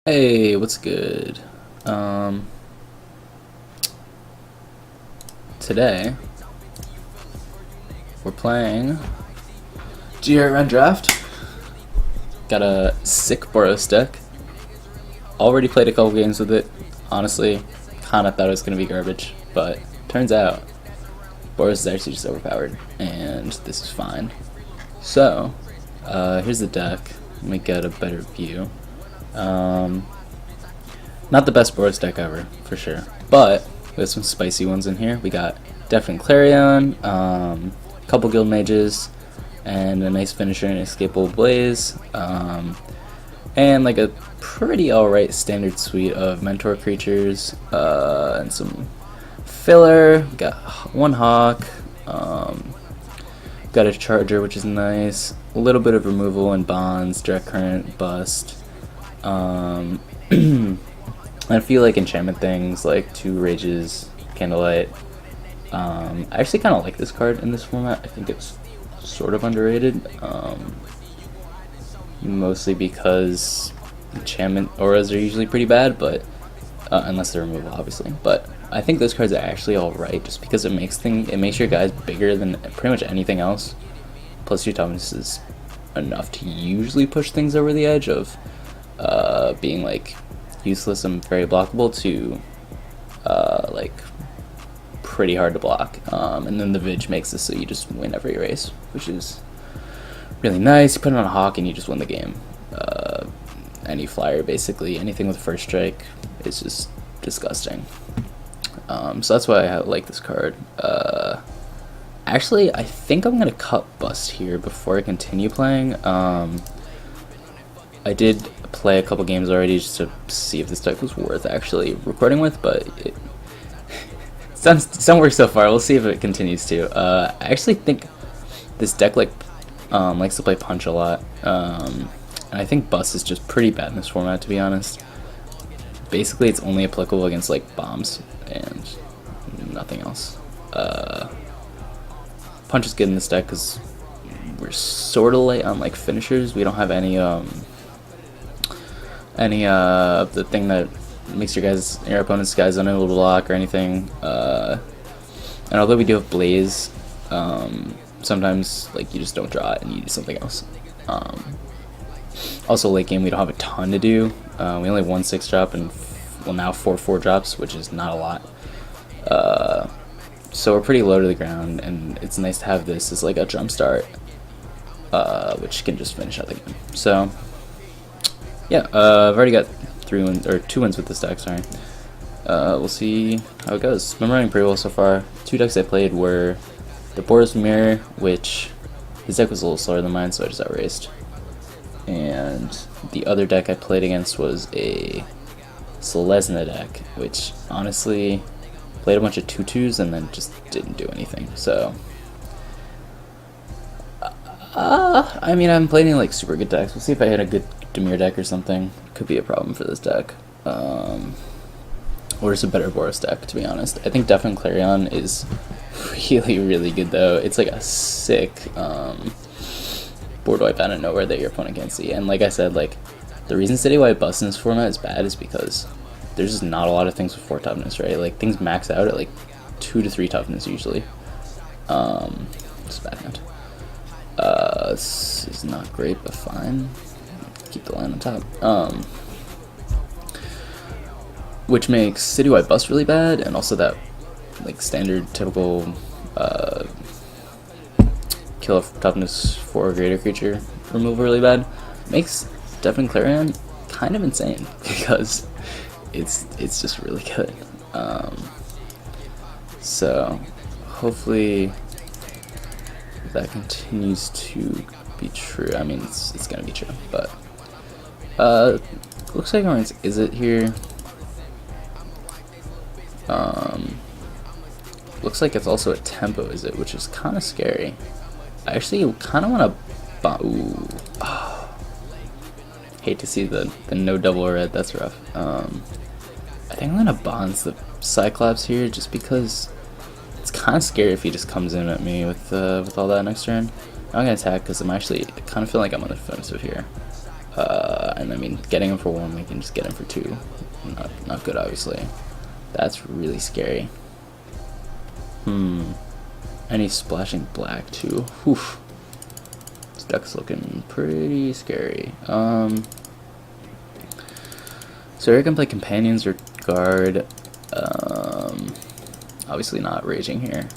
Hey, what's good? Um, Today we're playing GR Run Draft. Got a sick Boros deck. Already played a couple games with it. Honestly, kinda thought it was gonna be garbage, but turns out Boros is actually just overpowered, and this is fine. So, here's the deck. Let me get a better view. Not the best Boros deck ever, for sure. But we have some spicy ones in here. We got Deafening Clarion, a couple Guild Mages, and a nice finisher in Escapable Blaze, and like a pretty alright standard suite of Mentor creatures, and some filler. We got one Hawk, got a Charger, which is nice. A little bit of removal and bonds, Direct Current, Bust. I feel like enchantment things like 2 Rages, Candlelight. I actually kind of like this card in this format. I think it's sort of underrated, mostly because enchantment auras are usually pretty bad, but unless they're removal, obviously. But I think this card's actually alright, just because it makes your guys bigger than pretty much anything else. Plus, your toughness is enough to usually push things over the edge of being like useless and very blockable to like pretty hard to block, and then the Vig makes this so you just win every race, which is really nice. You put it on a Hawk and you just win the game. Any flyer, basically anything with first strike, is just disgusting. So that's why I like this card. Actually, I think I'm gonna cut Bust here before I continue playing. I did play a couple games already just to see if this deck was worth actually recording with, but it doesn't work so far. We'll see if it continues to. I actually think this deck likes to play Punch a lot, and I think Bust is just pretty bad in this format, to be honest. Basically, it's only applicable against like bombs and nothing else. Punch is good in this deck because we're sort of light on like finishers. We don't have any the thing that makes your opponent's guys unable to block or anything. And although we do have Blaze, sometimes like you just don't draw it and you do something else. Also, late game we don't have a ton to do. We only have 1 6-drop and now 4 4-drops, which is not a lot. So we're pretty low to the ground, and it's nice to have this as like a jump start, which can just finish out the game. So yeah, I've already got 2 wins with this deck. Sorry. We'll see how it goes. I'm running pretty well so far. 2 decks I played were the Boros Mirror, which his deck was a little slower than mine, so I just outraced. And the other deck I played against was a Selesnya deck, which honestly played a bunch of 2/2s and then just didn't do anything. So I mean, I'm playing like super good decks. We'll see if I hit a good Dimir deck or something. Could be a problem for this deck. Or just a better Boros deck, to be honest. I think Deafening Clarion is really, really good, though. It's like a sick board wipe out of nowhere that your opponent can't see. And like I said, like the reason Citywide Bust in this format is bad is because there's just not a lot of things with 4 toughness, right? Like things max out at like 2 to 3 toughness usually. Just bad hand. This is not great, but fine. Keep the line on top. Which makes Citywide Bust really bad, and also that like standard typical kill a toughness 4 or greater creature removal really bad. Makes Deafening Clarion kind of insane because it's just really good. So hopefully that continues to be true. I mean, it's gonna be true, but looks like orange is it here. Looks like it's also a tempo, is it? Which is kind of scary. I actually kind of want to. Ooh. Oh. Hate to see the no double red. That's rough. I think I'm gonna bonds the Cyclops here, just because it's kind of scary if he just comes in at me with all that next turn. I'm gonna attack because I kind of feel like I'm on the defensive here. And And I mean, getting him for 1, we can just get him for 2. Not good, obviously. That's really scary. And he's splashing black too. Whew. This deck's looking pretty scary. So here I can play companions or guard. Obviously not raging here.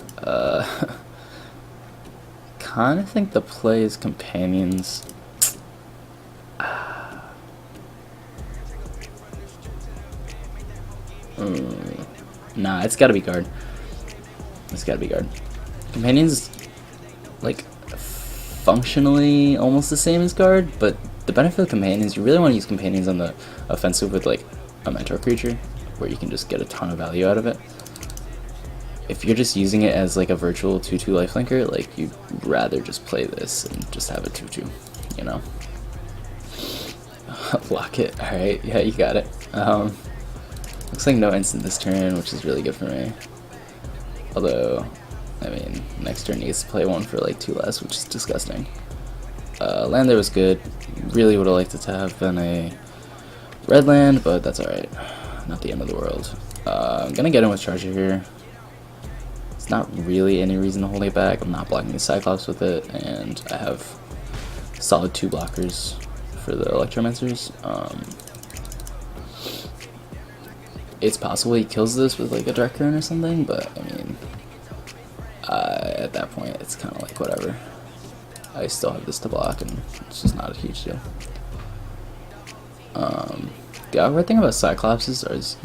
Kind of think the play is companions. Nah, it's gotta be guard. It's gotta be guard. Companions, like, functionally almost the same as guard, but the benefit of companions, you really want to use companions on the offensive with, like, a mentor creature, where you can just get a ton of value out of it. If you're just using it as, like, a virtual 2/2 lifelinker, like, you'd rather just play this and just have a 2/2, you know? Block it. Alright, yeah, you got it. Looks like no instant this turn, which is really good for me. Although, I mean, next turn he gets to play 1 for like 2 less, which is disgusting. Land there was good. Really would have liked it to have been a red land, but that's alright. Not the end of the world. I'm gonna get him with Charger here. It's not really any reason to hold it back. I'm not blocking the Cyclops with it, and I have solid 2 blockers for the Electromancers. It's possible he kills this with like a Direct Current or something, but I mean, at that point it's kind of like whatever. I still have this to block, and it's just not a huge deal. The awkward thing about Cyclops is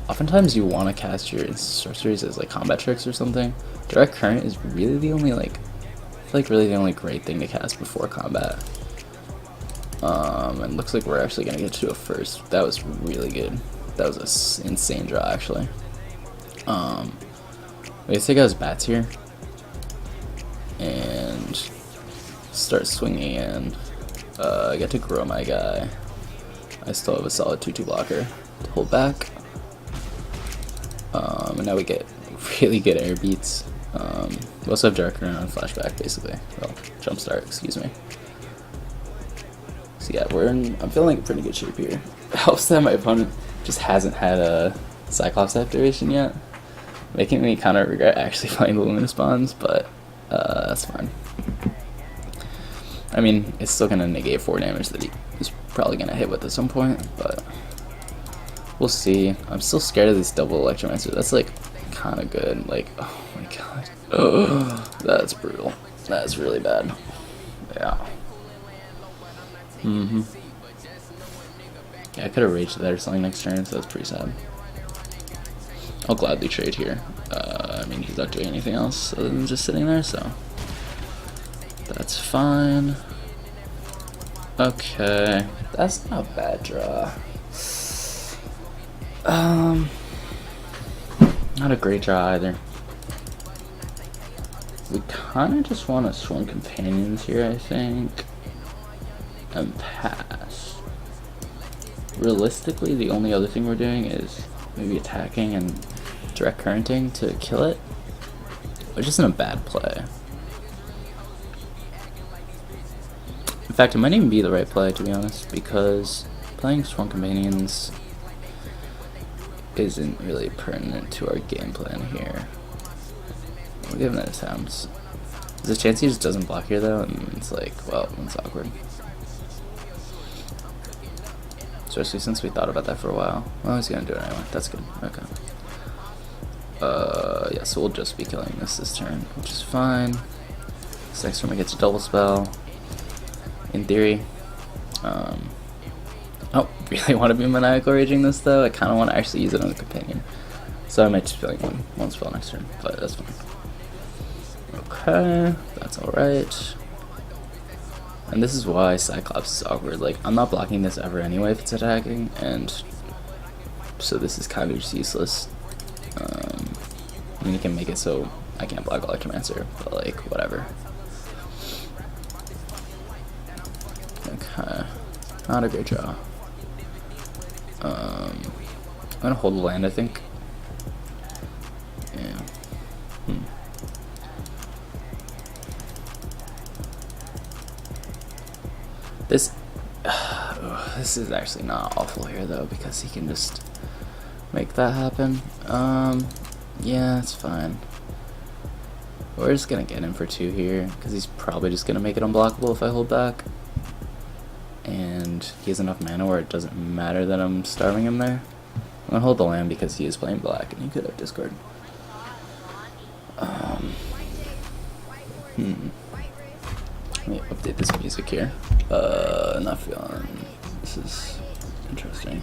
oftentimes you want to cast your sorceries as like combat tricks or something. Direct Current is really the only like, I feel like really the only great thing to cast before combat. And looks like we're actually gonna get to a first. That was really good. That was an insane draw, actually. We take out his bats here and start swinging in. I get to grow my guy. I still have a solid 2/2 blocker to hold back. And now we get really good air beats. We also have Dark Rune on flashback, basically. Well, jumpstart, excuse me. So yeah, I'm feeling in pretty good shape here. It helps that my opponent just hasn't had a Cyclops activation yet, making me kind of regret actually playing the Luminous Bonds, but that's fine. I mean, it's still gonna negate 4 damage that he is probably gonna hit with at some point, but we'll see. I'm still scared of this double Electromancer. That's like kind of good. Like, oh my god, oh, that's brutal. That's really bad. Yeah. Yeah, I could have raged that or something next turn, so that's pretty sad. I'll gladly trade here. I mean, he's not doing anything else other than just sitting there, so that's fine. Okay, that's not a bad draw. Not a great draw either. We kind of just want to swing companions here, I think, and pass. Realistically, the only other thing we're doing is maybe attacking and direct currenting to kill it, which isn't a bad play. In fact, it might even be the right play, to be honest, because playing Swarm Companions isn't really pertinent to our game plan here. We'll give him that attempts. There's a chance he just doesn't block here, though, and it's like, well, it's awkward. Especially since we thought about that for a while. Well, he's gonna do it anyway. That's good. Okay. Yeah, so we'll just be killing this turn, which is fine. This next turn we get to double spell. In theory. Oh, really want to be maniacal raging this though? I kind of want to actually use it on a companion. So I might just be like one spell next turn, but that's fine. Okay, that's alright. And this is why Cyclops is awkward. Like, I'm not blocking this ever anyway if it's attacking, and so this is kind of just useless. I mean, you can make it so I can't block Electromancer, but like, whatever. Okay, not a great draw. I'm gonna hold the land, I think. Yeah. This This is actually not awful here though, because he can just make that happen. Yeah, it's fine. We're just gonna get him for 2 here, because he's probably just gonna make it unblockable if I hold back. And he has enough mana where it doesn't matter that I'm starving him there. I'm gonna hold the land because he is playing black and he could have discard. Let me update this music here. Not feeling. This is interesting.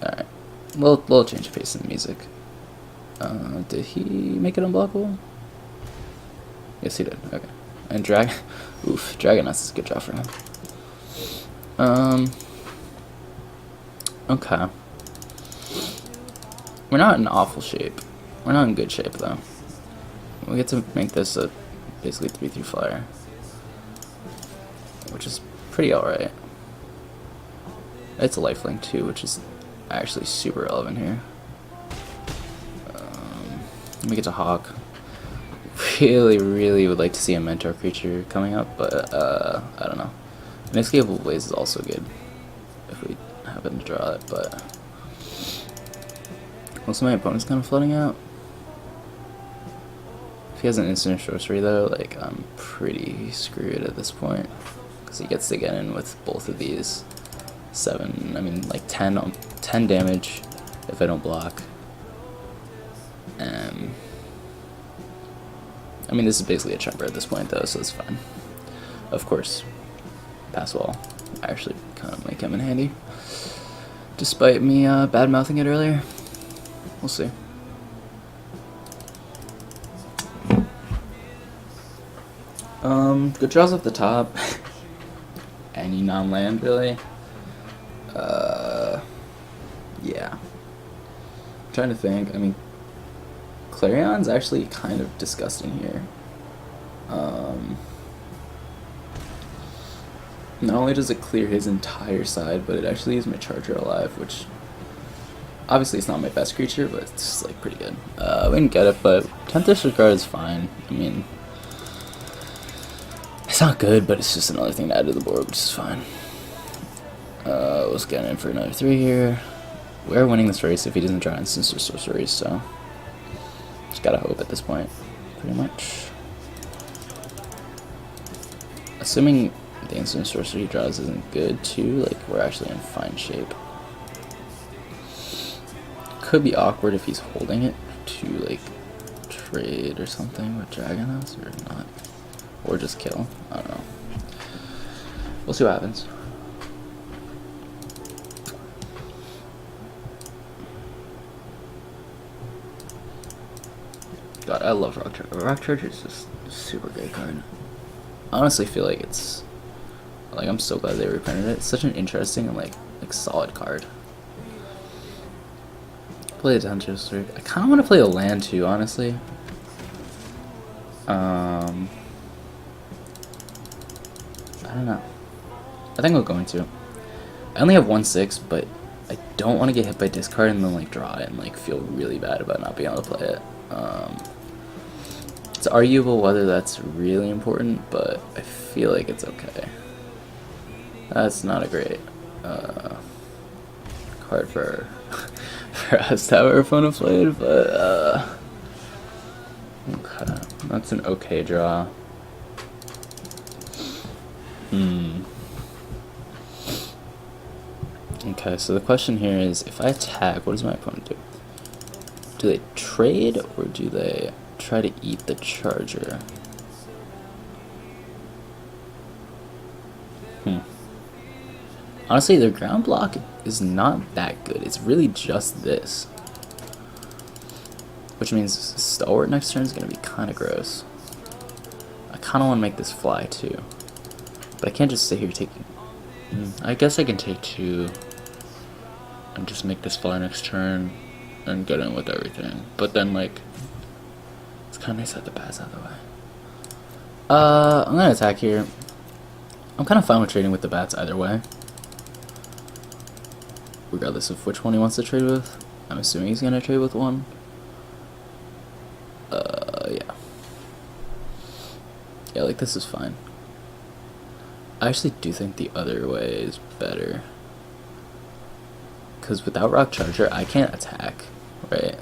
Alright. We'll change pace in the music. Did he make it unblockable? Yes, he did. Okay. And Dragoness is a good job for him. Okay. We're not in awful shape. We're not in good shape though. We get to make this a basically 3/3 flyer, which is pretty alright. It's a lifelink too, which is actually super relevant here. Let me get to Hawk. Really would like to see a mentor creature coming up, but I don't know. Inescapable Blaze is also good if we happen to draw it, but most of my opponent's kind of flooding out. If he has an instant sorcery though, like I'm pretty screwed at this point, because he gets to get in with both of these. 10 damage if I don't block. I mean, this is basically a chumper at this point though, so it's fine. Of course, pass wall. I actually kind of might come in handy, despite me bad mouthing it earlier. We'll see. Good draws up the top. Any non-land really. Yeah. I'm trying to think. I mean, Clarion's actually kind of disgusting here. Not only does it clear his entire side, but it actually leaves my Charger alive, which obviously it's not my best creature, but it's just, like, pretty good. We didn't get it, but 10th disregard is fine. I mean, it's not good, but it's just another thing to add to the board, which is fine. Let's get in for another 3 here. We're winning this race if he doesn't draw instants or sorceries, so just gotta hope at this point, pretty much. Assuming the instant sorcery he draws isn't good too, like we're actually in fine shape. Could be awkward if he's holding it to like trade or something with Dragoness or not, or just kill. I don't know. We'll see what happens. God, I love Rock Charger. Rock Charger is just a super great card. I honestly feel like it's like I'm so glad they reprinted it. It's such an interesting and like solid card. Play a Dungeons. I kind of want to play a land too, honestly. I don't know. I think I'm going to. I only have 1/6, but I don't want to get hit by discard and then like draw it and like feel really bad about not being able to play it. It's arguable whether that's really important, but I feel like it's okay. That's not a great card for for us to have our opponent played, but okay, that's an okay draw. Okay, so the question here is, if I attack, what does my opponent do? Do they trade, or do they try to eat the Charger? Honestly, their ground block is not that good. It's really just this. Which means Stalwart next turn is going to be kind of gross. I kind of want to make this fly too. But I can't just sit here taking... I guess I can take 2 and just make this fly next turn and get in with everything. But then, like, it's kind of nice to have the pass out of the way. I'm going to attack here. I'm kind of fine with trading with the bats either way, regardless of which one he wants to trade with. I'm assuming he's going to trade with one. Yeah. Yeah, like this is fine. I actually do think the other way is better. Because without Rock Charger, I can't attack, right?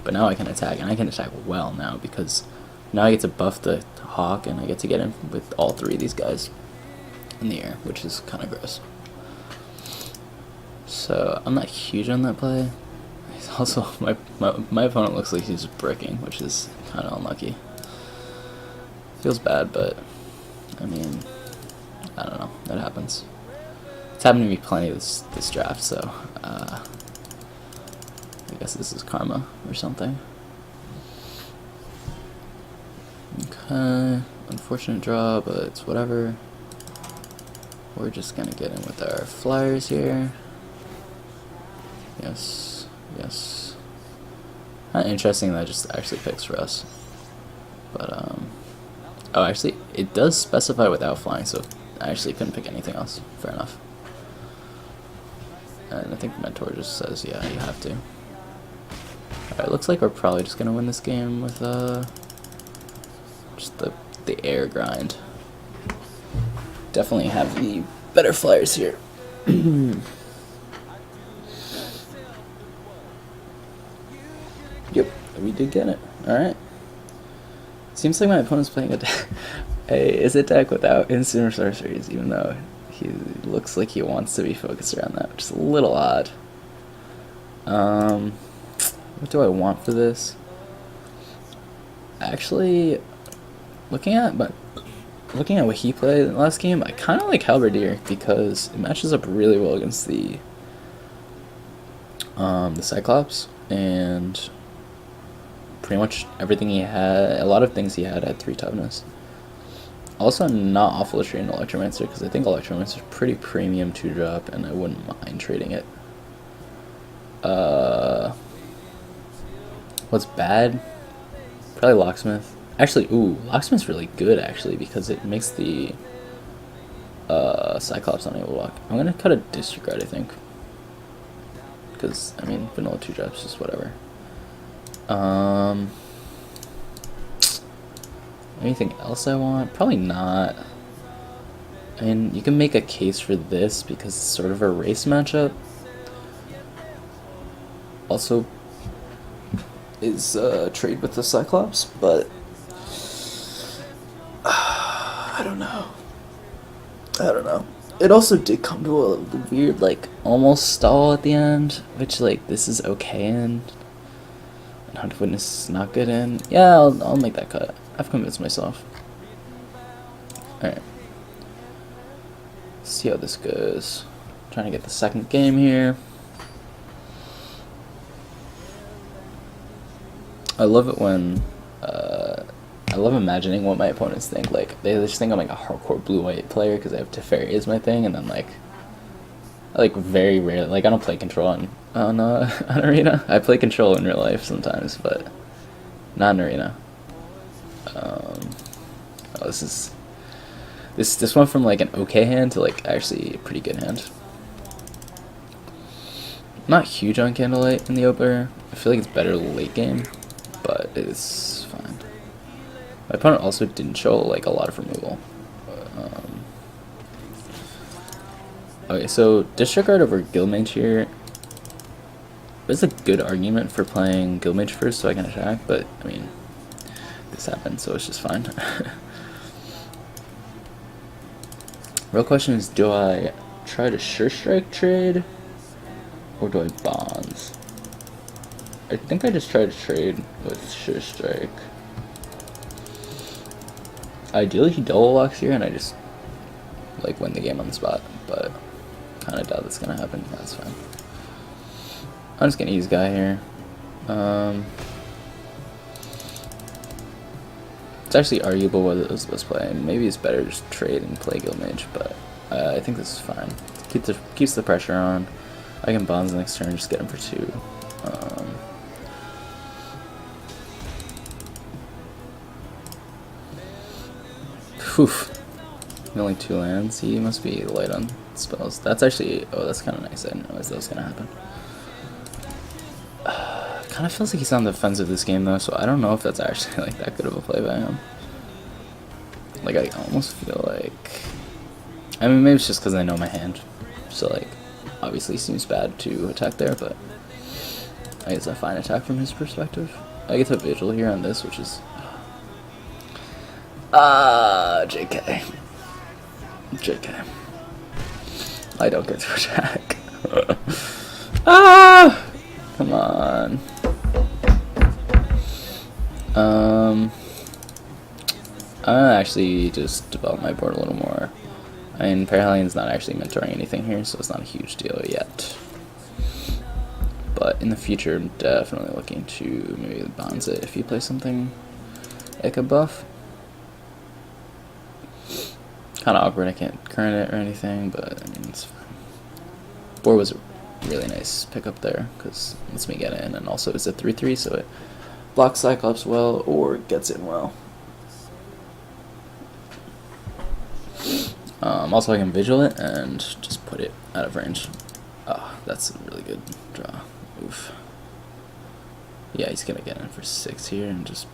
But now I can attack, and I can attack well now, because now I get to buff the Hawk, and I get to get in with all three of these guys in the air, which is kind of gross. So I'm not huge on that play. Also, my opponent looks like he's bricking, which is kind of unlucky. Feels bad, but I mean, I don't know. That happens. It's happened to me plenty this draft, so I guess this is karma or something. Okay, unfortunate draw, but it's whatever. We're just gonna get in with our flyers here. Yes, yes. Kind of interesting that just actually picks for us. But oh, actually, it does specify without flying, so I actually couldn't pick anything else. Fair enough. And I think Mentor just says, yeah, you have to. Alright, looks like we're probably just gonna win this game with just the air grind. Definitely have the better flyers here. Yep, we did get it. Alright. Seems like my opponent's playing his deck without instant or sorceries, even though he looks like he wants to be focused around that, which is a little odd. What do I want for this? Actually, looking at what he played in the last game, I kind of like Halberdier because it matches up really well against the Cyclops, and pretty much everything he had, a lot of things he had 3 toughness. Also, not awful to trade an Electromancer because I think Electromancer is pretty premium 2-drop, and I wouldn't mind trading it. What's bad? Probably Locksmith. Actually, ooh, Locksmith's really good actually because it makes the Cyclops unable to walk. I'm gonna cut a Disregard, I think, because I mean vanilla 2-drops, just whatever. Anything else I want? Probably not. I mean, you can make a case for this because it's sort of a race matchup. Also, is trade with the Cyclops, but I don't know. It also did come to a weird, like, almost stall at the end, which, like, this is okay in. And Hunt of Witness is not good in. Yeah, I'll make that cut. I've convinced myself. Alright. See how this goes. Trying to get the second game here. I love it when I love imagining what my opponents think. Like, they just think I'm like a hardcore blue-white player because I have Teferi as my thing, and then like very rarely, like I don't play control on Arena. I play control in real life sometimes, but not in Arena. Oh, this went from like an okay hand to like actually a pretty good hand. I'm not huge on Candlelight in the opener. I feel like it's better late game, but it's fine. My opponent also didn't show like a lot of removal. Okay, so Disregard over Guildmage here. There's a good argument for playing Guildmage first so I can attack, but I mean, this happened, so it's just fine. Real question is, do I try to Sure Strike trade, or do I Bonds? I think I just try to trade with Sure Strike. Ideally he double locks here and I just like win the game on the spot, but kind of doubt that's gonna happen. That's fine. I'm just gonna use Guy here. It's actually arguable whether it was the best play. Maybe it's better to just trade and play Guildmage, but I think this is fine. Keeps the pressure on. I can Bonds the next turn, just get him for 2. Oof. Only 2 lands. He must be light on spells. That's actually, oh, that's kind of nice. I didn't realize that was gonna happen. kind of feels like he's on the defensive this game though, so I don't know if that's actually like that good of a play by him. Like I almost feel like, I mean maybe it's just because I know my hand, so like obviously seems bad to attack there, but I guess a fine attack from his perspective. I get to vigil here on this, which is JK. JK. I don't get to attack. Come on. I'm gonna actually just develop my board a little more. I mean, Paraline's not actually mentoring anything here, so it's not a huge deal yet. But in the future, I'm definitely looking to maybe bonds it if you play something like a buff. Kind of awkward, I can't current it or anything, but I mean, it's fine. Board was a really nice pickup there, because it lets me get in, and also it's a 3-3, so it blocks Cyclops well, or gets in well. Also, I can vigil it and just put it out of range. Oh, that's a really good draw. Oof. Yeah, he's gonna get in for 6 here and just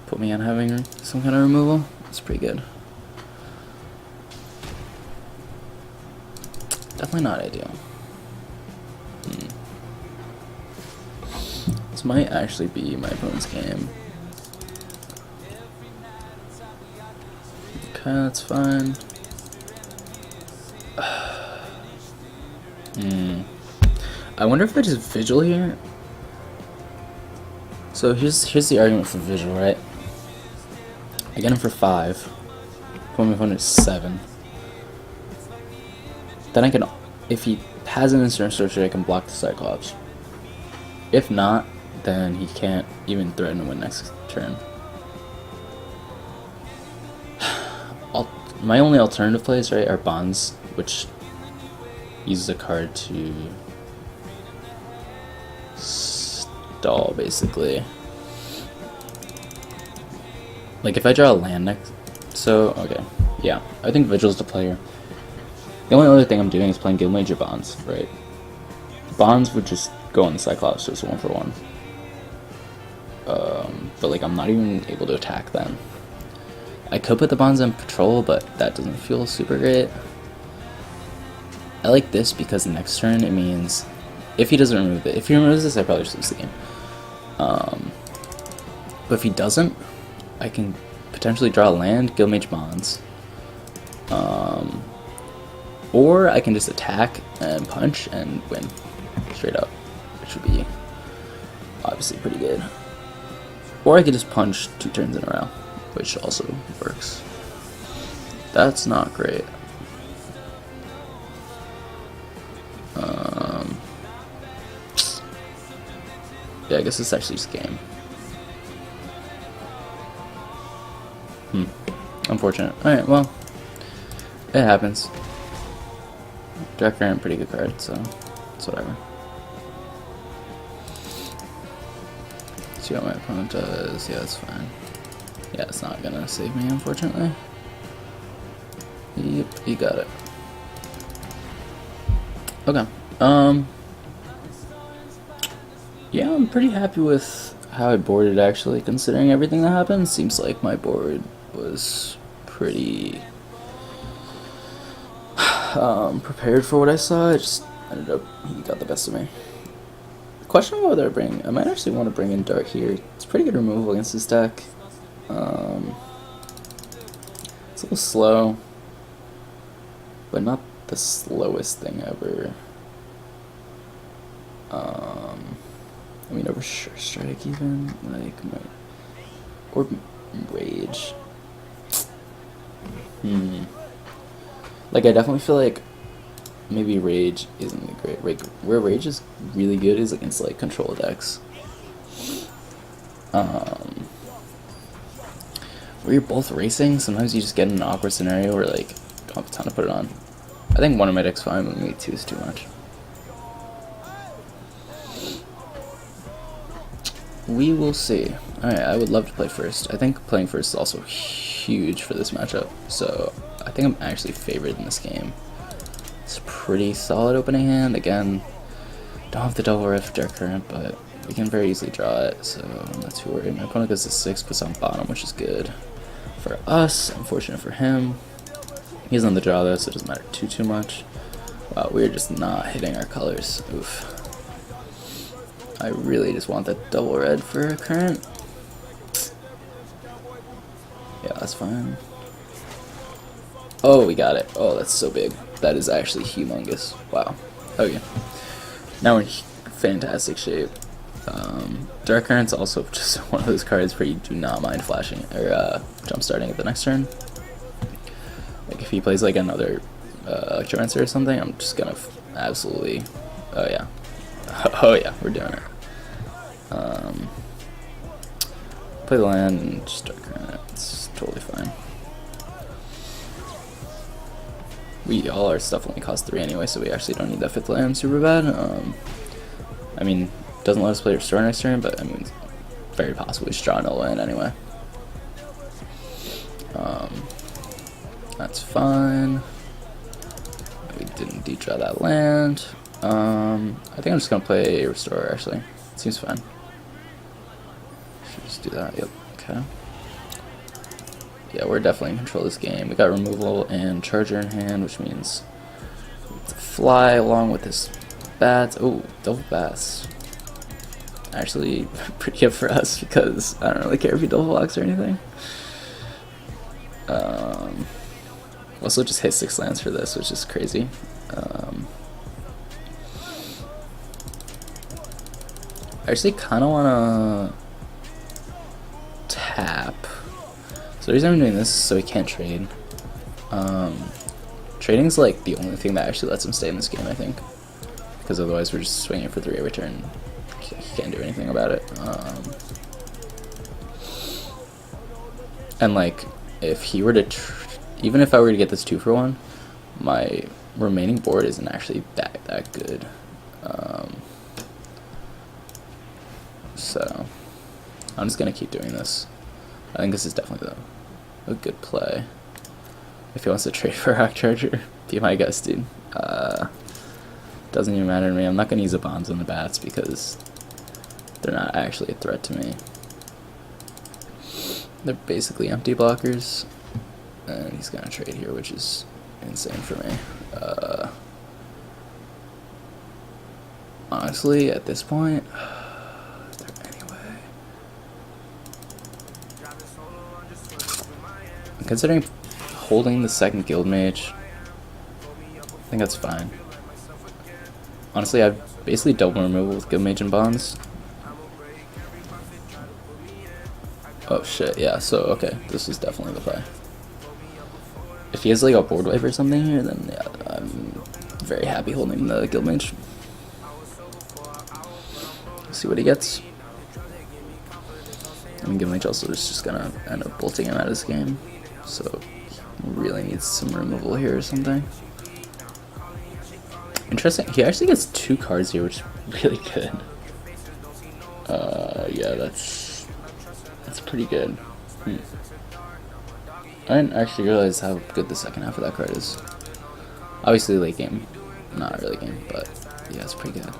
put me on having some kind of removal. That's pretty good. Definitely not ideal. This might actually be my opponent's game. Okay, that's fine. I wonder if I just vigil here. So here's the argument for vigil, right? I get him for 5. Put my opponent 7. Then I can, if he has an instant sorcery, I can block the Cyclops. If not, then he can't even threaten to win next turn. My only alternative plays, right, are bonds, which uses a card to stall, basically. Like, if I draw a land next... So, okay. Yeah, I think Vigil's the player. The only other thing I'm doing is playing Guildmage or Bonds, right? Bonds would just go on the Cyclops, so it's 1-for-1. But, like, I'm not even able to attack then. I could put the Bonds on patrol, but that doesn't feel super great. I like this because next turn it means if he doesn't remove it, if he removes this, I probably just lose the game. But if he doesn't, I can potentially draw a land, Guildmage Bonds, or I can just attack and punch and win straight up, which would be obviously pretty good. Or I could just punch 2 turns in a row, which also works. That's not great. Yeah, I guess it's actually just game. Unfortunate. Alright, well, it happens. Direct Current, pretty good card, so it's whatever. See what my opponent does. Yeah, that's fine. Yeah, it's not gonna save me, unfortunately. Yep, you got it. Okay. Yeah, I'm pretty happy with how I boarded, actually, considering everything that happened. Seems like my board was pretty prepared for what I saw. It just ended up, he got the best of me. Question whether I might actually want to bring in Dart here. It's pretty good removal against this deck. It's a little slow, but not the slowest thing ever. I mean, over Sure Strike even, like, or Rage. Like, I definitely feel like maybe Rage isn't great. Like, where Rage is really good is against, like, control decks. Where you're both racing, sometimes you just get in an awkward scenario where, like, you don't have a ton to put it on. I think one of my decks fine, but maybe 2 is too much. We will see. Alright, I would love to play first. I think playing first is also huge for this matchup, so I think I'm actually favored in this game. It's a pretty solid opening hand. Again, Don't have the double red for Dark Current, but we can very easily draw it, so I'm not too worried. My opponent goes to 6, puts on bottom, which is good for us. Unfortunate for him. He's on the draw though, so it doesn't matter too much. Wow, we're just not hitting our colors. Oof. I really just want that double red for current. Yeah, that's fine. Oh, we got it. Oh, that's so big. That is actually humongous. Wow. Okay. Now we're in fantastic shape. Dark Current's also just one of those cards where you do not mind flashing or jump starting at the next turn. Like if he plays like another Electromancer or something, I'm just gonna absolutely. Oh yeah. Oh yeah, we're doing it. Play the land and just Dark Current. It's totally fine. All our stuff only costs 3 anyway, so we actually don't need that 5th land super bad. I mean, doesn't let us play Restore next turn, but I mean, it's very possible we just draw no land anyway. That's fine. We didn't de-draw that land. I think I'm just gonna play Restore actually. It seems fine. Should just do that. Yep. Okay. Yeah, we're definitely in control of this game. We got removal and charger in hand, which means to fly along with this bats. Oh, double bats. Actually, pretty good for us because I don't really care if he double blocks or anything. Also, just hit 6 lands for this, which is crazy. I actually kind of want to tap. So the reason I'm doing this is so he can't trade. Trading's like the only thing that actually lets him stay in this game, I think. Because otherwise we're just swinging for 3 every turn. He can't do anything about it. And like, if he were to, even if I were to get this 2-for-1, my remaining board isn't actually that good. So I'm just gonna keep doing this. I think this is definitely a good play. If he wants to trade for Rock Charger, be my guest, dude. Doesn't even matter to me. I'm not gonna use the bombs on the bats because they're not actually a threat to me. They're basically empty blockers, and he's gonna trade here, which is insane for me. Honestly, at this point, anyway, considering holding the second guild mage, I think that's fine. Honestly, I've basically double removal with guild mage and bonds. Oh shit, yeah, so okay, this is definitely the play. If he has like a board wipe or something here, then yeah, I'm very happy holding the guild mage. See what he gets. And guild mage also is just gonna end up bolting him out of this game, so he really needs some removal here or something. Interesting, he actually gets 2 cards here, which is really good. Yeah, that's pretty good. I didn't actually realize how good the second half of that card is. Obviously late game, not early game, but yeah, it's pretty good.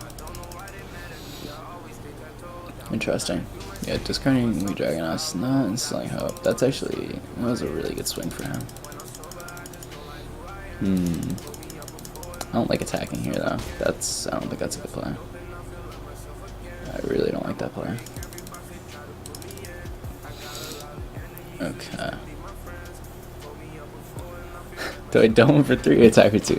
Interesting. Yeah, discarding We Dragon Us, not instilling hope. That was a really good swing for him. I don't like attacking here though. I don't think that's a good play. I really don't like that play. Okay. Do I dome for 3 attack for 2?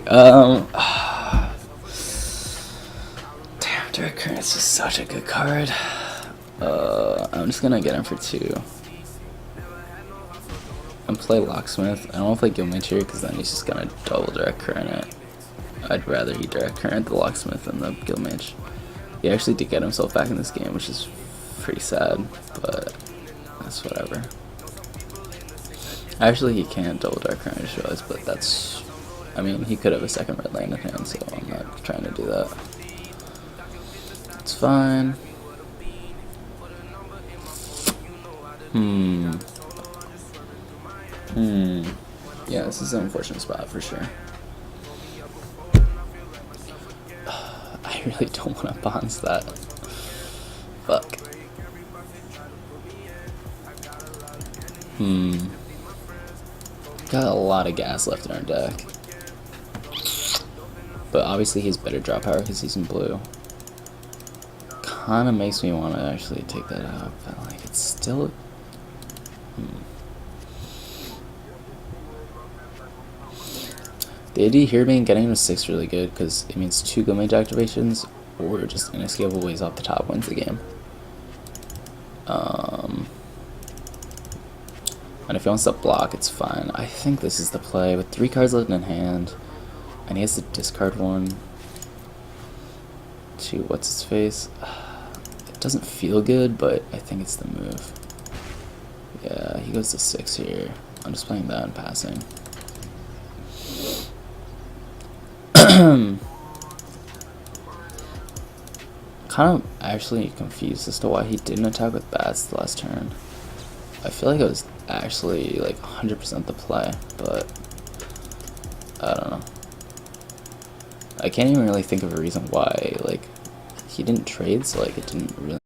Damn, Direct Current's is such a good card. I'm just gonna get him for 2. And play Locksmith. I don't want to play Guildmage here because then he's just gonna double Direct Current it. I'd rather he Direct Current the Locksmith than the Guildmage. He actually did get himself back in this game, which is pretty sad, but that's whatever. Actually, he can't double Dark Current, I just realized, but that's... I mean, he could have a second red land in hand, so I'm not trying to do that. It's fine. Yeah, this is an unfortunate spot for sure. I I really don't want to bonds that. Fuck. Got a lot of gas left in our deck. But obviously he's better draw power because he's in blue. Kinda makes me want to actually take that out, but like it's still... The idea here being getting to 6 really good because it means 2 Go Mage activations or just inescapable ways off the top wins the game. And if he wants to block, it's fine. I think this is the play with 3 cards left in hand, and he has to discard one to what's his face. It doesn't feel good, but I think it's the move. Yeah, he goes to 6 here. I'm just playing that and passing. Kind of actually confused as to why he didn't attack with bats the last turn. I feel like it was actually like 100% the play, but I don't know. I can't even really think of a reason why. Like, he didn't trade, so like it didn't really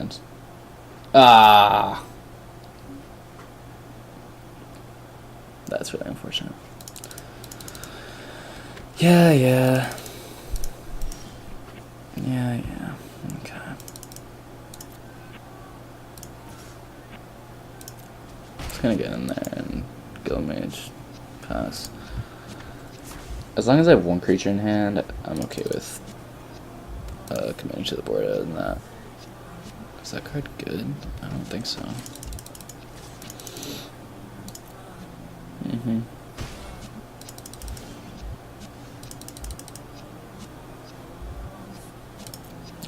hand. Ah! That's really unfortunate. Yeah. Yeah. Okay. Just gonna get in there and go mage. Pass. As long as I have one creature in hand, I'm okay with committing to the board other than that. Is that card good? I don't think so.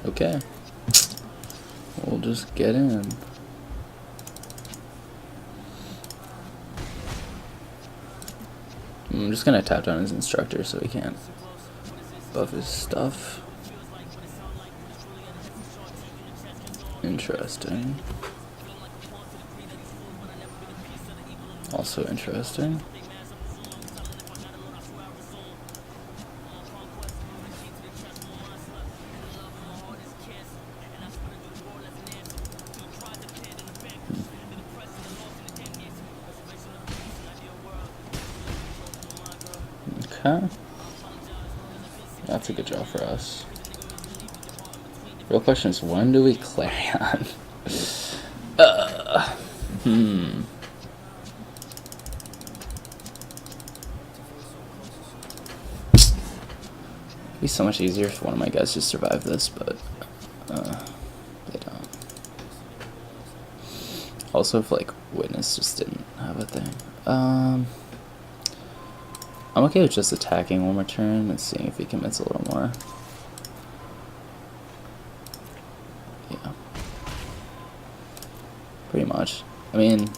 Okay. We'll just get in. I'm just gonna tap down his instructor so he can't buff his stuff. Interesting. Also interesting. Okay. That's a good draw for us. Real question is, when do we Clarion? It'd be so much easier if one of my guys just survived this, but they don't. Also, if like Witness just didn't have a thing. I'm okay with just attacking one more turn and seeing if he commits a little more. Yeah. Pretty much. I mean...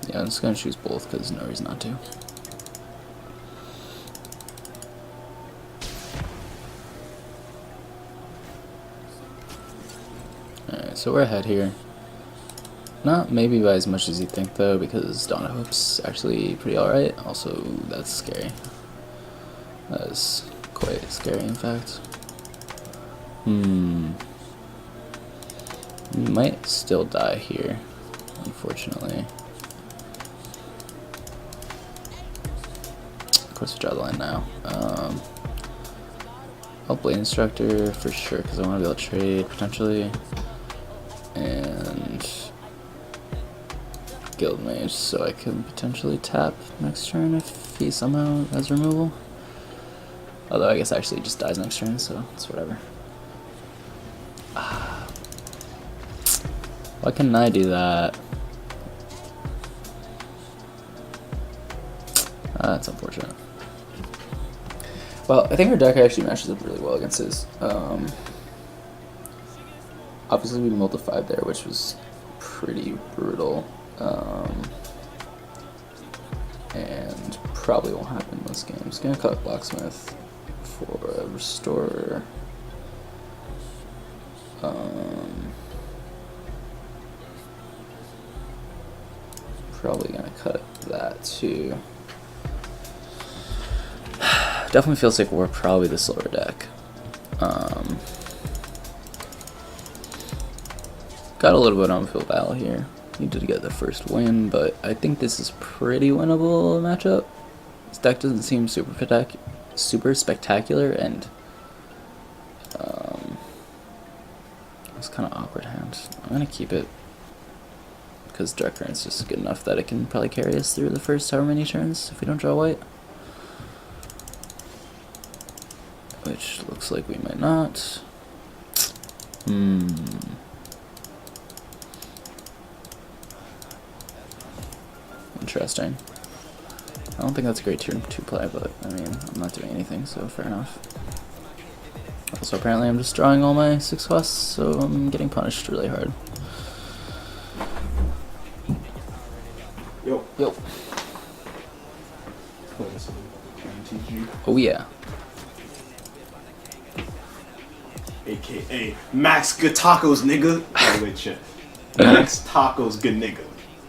yeah, I'm just gonna choose both because there's no reason not to. Alright, so we're ahead here. Not maybe by as much as you think though, because Dawn of Hope's actually pretty alright. Also, that's scary. That is quite scary in fact. We might still die here, unfortunately. Of course, we draw the line now. I'll Blade Instructor for sure, because I want to be able to trade, potentially. And Guild Mage, so I can potentially tap next turn if he somehow has removal. Although I guess actually he just dies next turn, so it's whatever. Why couldn't I do that? That's unfortunate. Well, I think our deck actually matches up really well against his. Obviously we multiplied there, which was pretty brutal. And probably won't happen in this game. I'm just gonna cut Blacksmith for a Restorer. Probably gonna cut that too. Definitely feels like we're probably the slower deck. Got a little bit on field battle here. Needed to get the first win, but I think this is pretty winnable matchup. This deck doesn't seem super spectacular, and it's kind of awkward hand. I'm gonna keep it because Dark Current's just good enough that it can probably carry us through the first however many turns if we don't draw white. Which looks like we might not. Interesting. I don't think that's a great turn to play, but I mean, I'm not doing anything, so fair enough. Also, apparently I'm just drawing all my 6 quests, so I'm getting punished really hard. Yo. Yo. Oh yeah. AKA Max Good Tacos, nigga. Oh, wait, shit. Max Tacos, good nigga.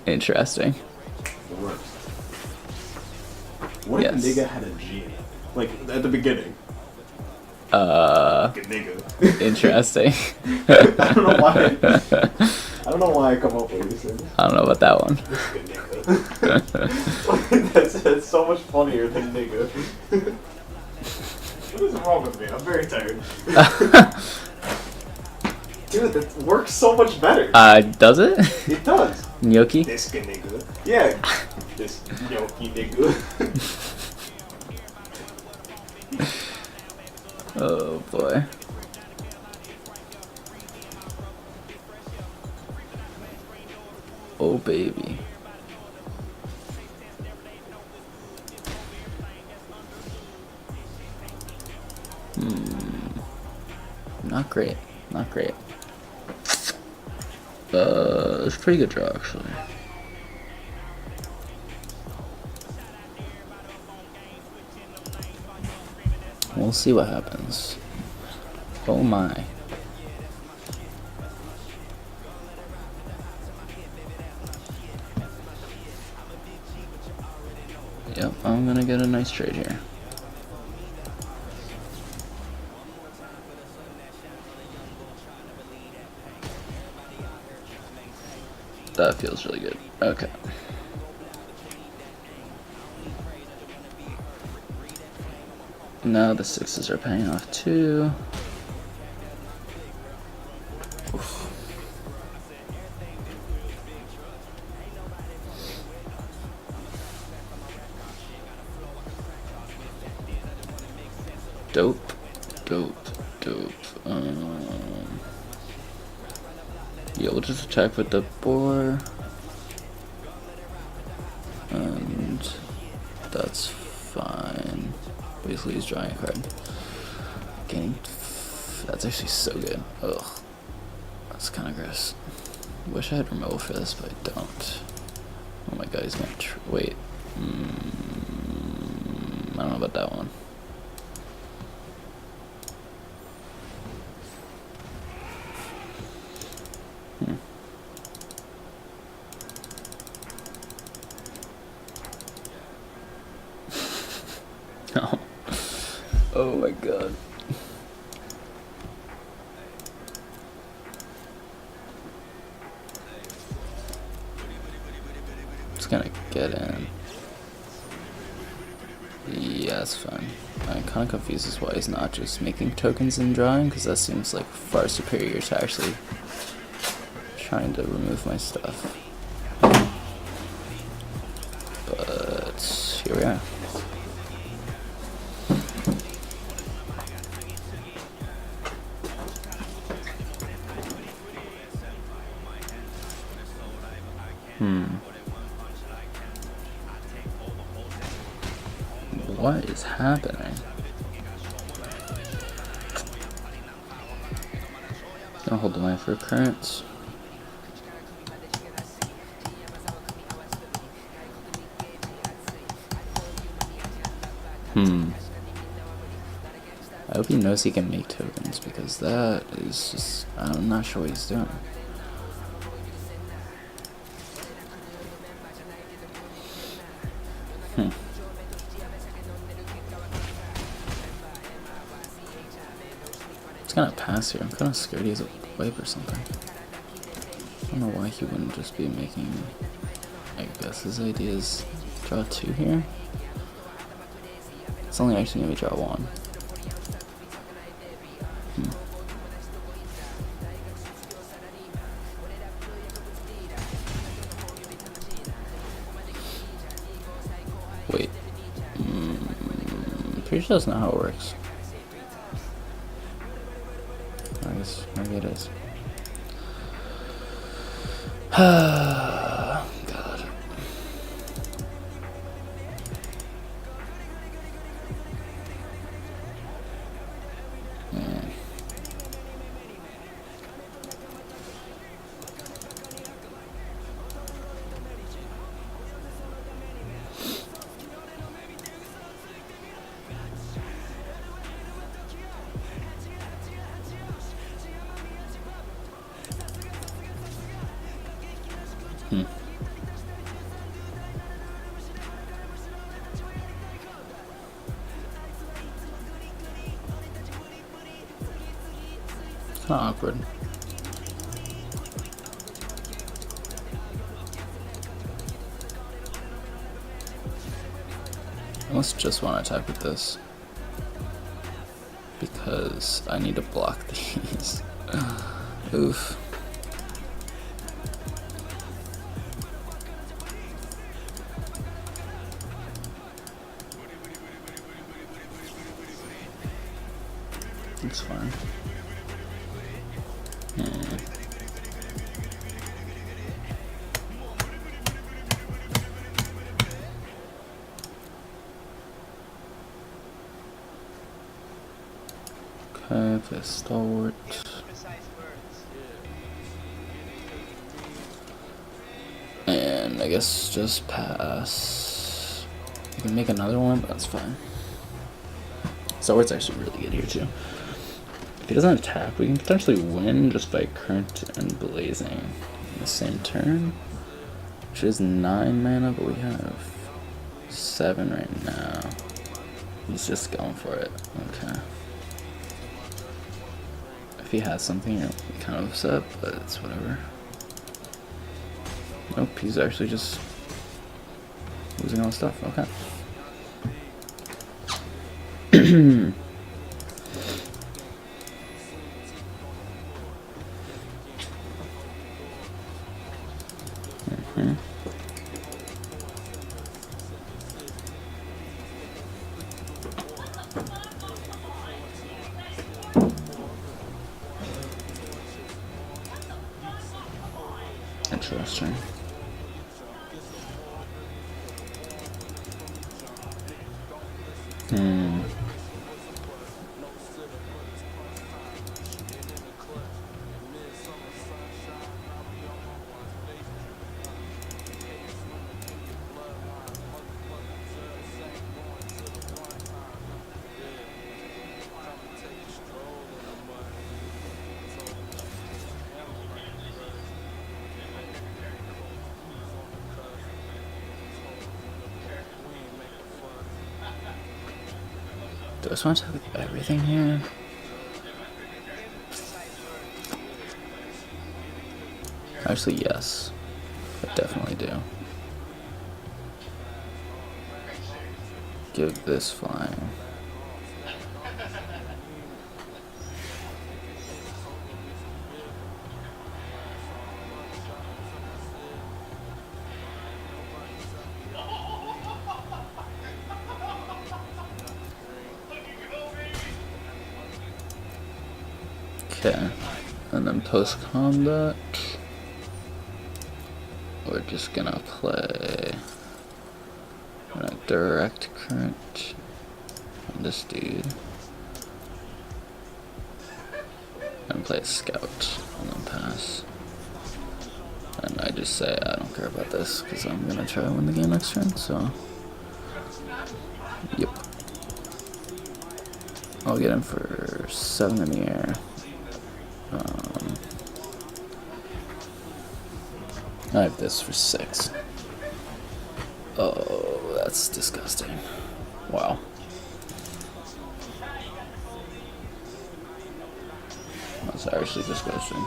Interesting. The worst. What if the nigga had a G? Like, at the beginning. Good nigga. Interesting. I don't know why. I don't know why I come up with these things. I don't know about that one. Good nigga. that's so much funnier than nigga. What is wrong with me? I'm very tired. Dude, that works so much better. Does it? It does. Gnocchi? This good nigga. Yeah. This gnocchi nigga. Oh boy. Oh baby. Not great. Not great. It's a pretty good draw actually. We'll see what happens. Oh my. Yep, I'm gonna get a nice trade here. That feels really good. Okay. Now the 6s are paying off too. Oof. Dope. Yeah, we'll just attack with the boar. And that's fine. Basically, he's drawing a card. Gaining. That's actually so good. Ugh. That's kind of gross. Wish I had removal for this, but I don't. Oh my god, he's gonna wait. I don't know about that one. Oh. Oh my god. gonna get in. Yeah, that's fine. I'm kind of confused as why he's not just making tokens and drawing, because that seems like far superior to actually trying to remove my stuff. But here we are. What is happening? Gonna hold the line for currents. I hope he knows he can make tokens, because that is just, I'm not sure what he's doing. It's gonna pass here. I'm kind of scared he has a wipe or something. I don't know why he wouldn't just be making, I guess his idea is draw 2 here. It's only actually gonna be draw 1. Wait. Pretty sure that's not how it works. I guess maybe it is. God. It's not awkward. I must just want to attack with this, because I need to block these. Oof. It's fine. Okay, play stalwart. And I guess just pass. You can make another one, but that's fine. Stalwart's actually really good here too. If he doesn't attack, we can potentially win just by current and blazing in the same turn, which is 9 mana, but we have 7 right now. He's just going for it. Okay. If he has something, you're kind of upset, but it's whatever. Nope, he's actually just losing all the stuff. Okay. Interesting. Do I just want to have everything here? Actually, yes. I definitely do. give this flying. Okay, and then post combat, we're just gonna play a direct current on this dude, and play a scout, and then pass. And I just say I don't care about this because I'm gonna try to win the game next turn. So, yep, I'll get him for 7 in the air. I have this for 6. Oh, that's disgusting. Wow. That's actually disgusting.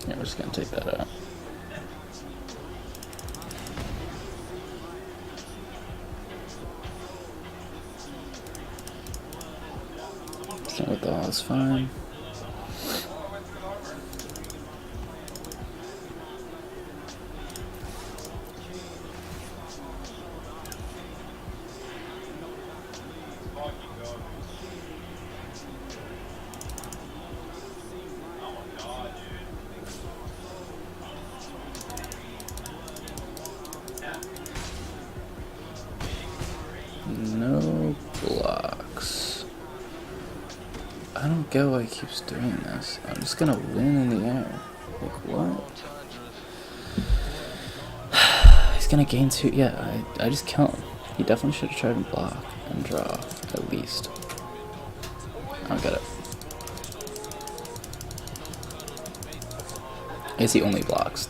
Yeah, we're just gonna take that out. So with all is fine. No blocks. I don't get why he keeps doing this. I'm just gonna win in the air. Like, what? He's gonna gain 2. Yeah, I just kill him. He definitely should have tried to block and draw, at least. I don't get it. I guess he only blocks,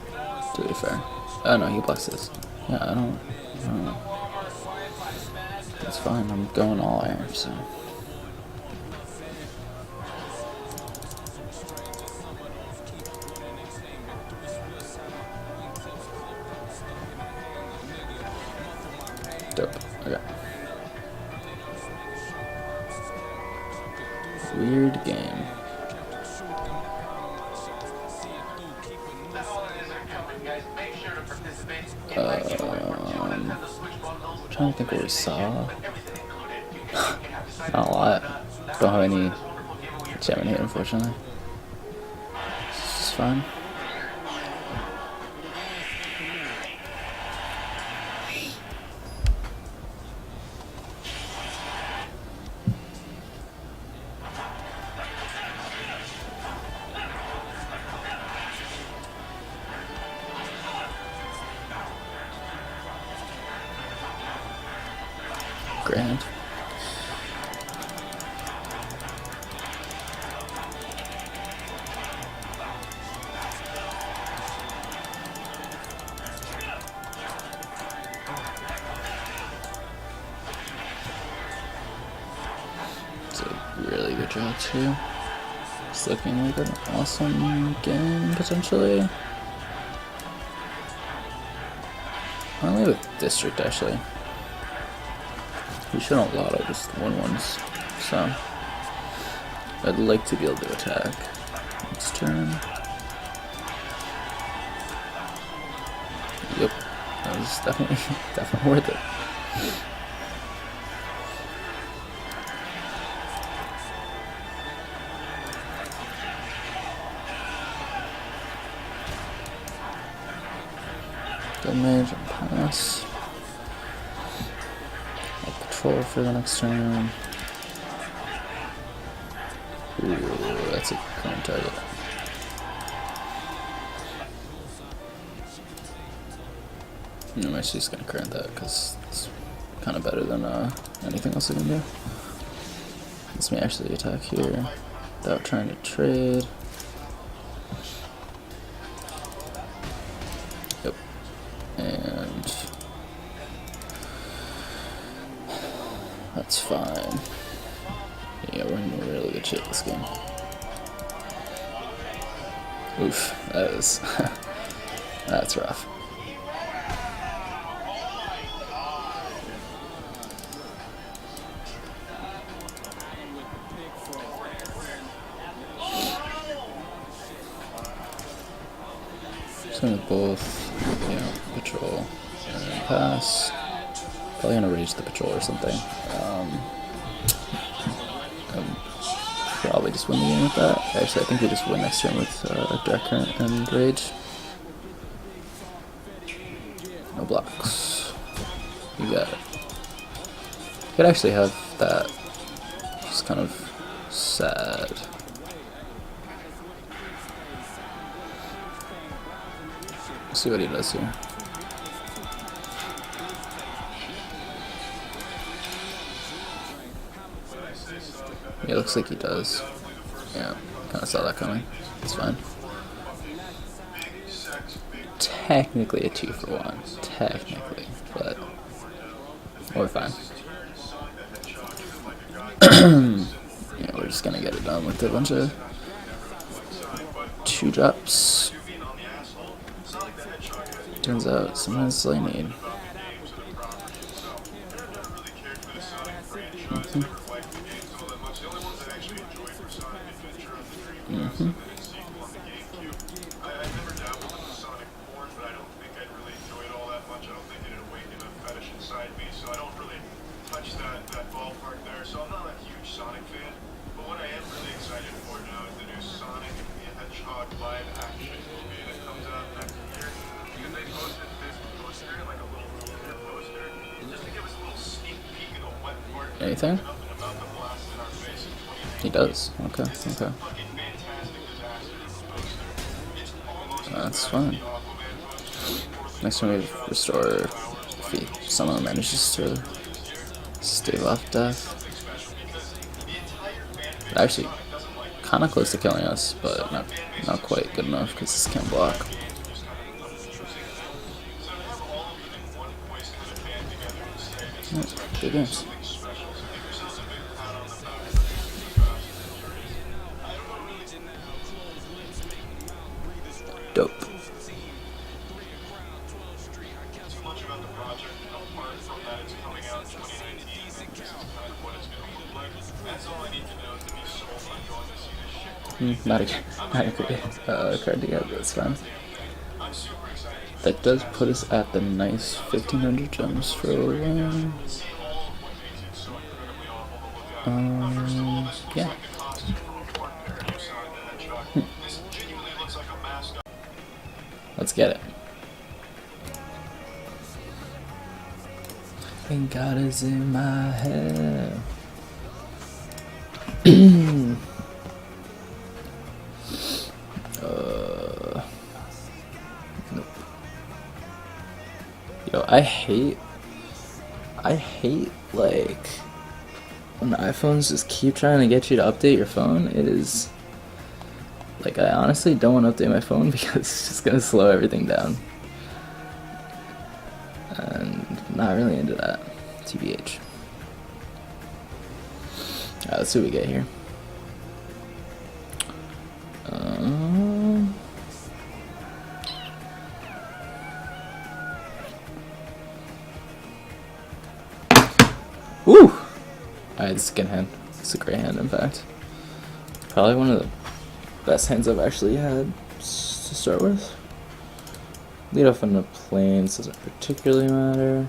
to be fair. Oh no, he blocks this. Yeah, I don't know. It's fine, I'm going all air, so. Dope, okay. Weird game. I'm trying to think what we saw. Not a lot. Don't have any jamming here, unfortunately. It's just fine. Grand. It's a really good job too. It's looking like an awesome game potentially. Only with District actually. We shouldn't lotto just 1-1s, so I'd like to be able to attack next turn. Yep, that was definitely worth it. Damage and pass. For the next turn. Ooh, that's a current target. I'm actually just gonna current that because it's kind of better than anything else I can do. Lets me actually attack here without trying to trade. And that's fine. Yeah, we're in really good shape this game. Oof, that is that's rough. Just gonna both, you know, patrol and pass. Probably gonna rage the patrol or something. Probably just win the game with that. Actually, I think we just win next turn with Dark Current and Rage. No blocks. You got it. Could actually have that. Just kind of sad. Let's see what he does here. Yeah, looks like he does. Yeah, kind of saw that coming. It's fine. Technically a 2-for-1. Technically, but we're fine. Yeah, we're just gonna get it done with a bunch of 2-drops. Turns out sometimes that's all you need. Anything? He does. Okay, okay. That's fine. Next time we restore if he somehow manages to stave off death. Actually, kind of close to killing us, but not quite good enough because this can't block. Good games. Dope. Not a great card to get, but it's fine. That does put us at the nice 1500 gems for a while. Yeah. Let's get it. And God is in my head. Nope. Yo, I hate like when iPhones just keep trying to get you to update your phone. It is like, I honestly don't want to update my phone because it's just gonna slow everything down. And not really into that. TBH. Alright, let's see what we get here. Woo! Alright, this is a good hand. It's a great hand, in fact. Probably one of the best hands I've actually had to start with. Lead off on the plains doesn't particularly matter.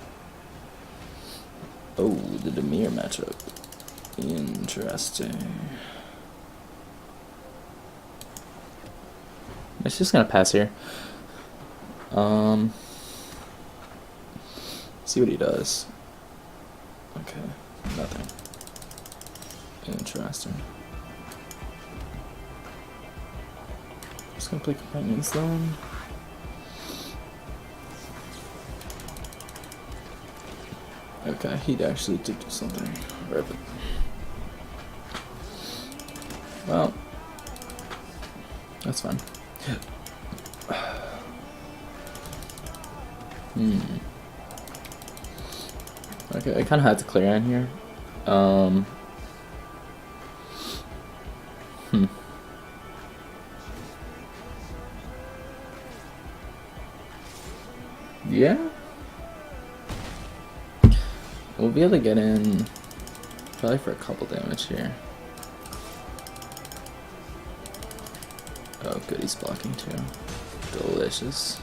Oh, the Demir matchup. Interesting. It's just gonna pass here. See what he does. Okay, nothing. Interesting. Just gonna play companions then. Okay, he actually did do something. Rip it. Well, that's fine. Okay, I kind of had to clear in here. Yeah. We'll be able to get in probably for a couple damage here. Oh, good, he's blocking too. Delicious.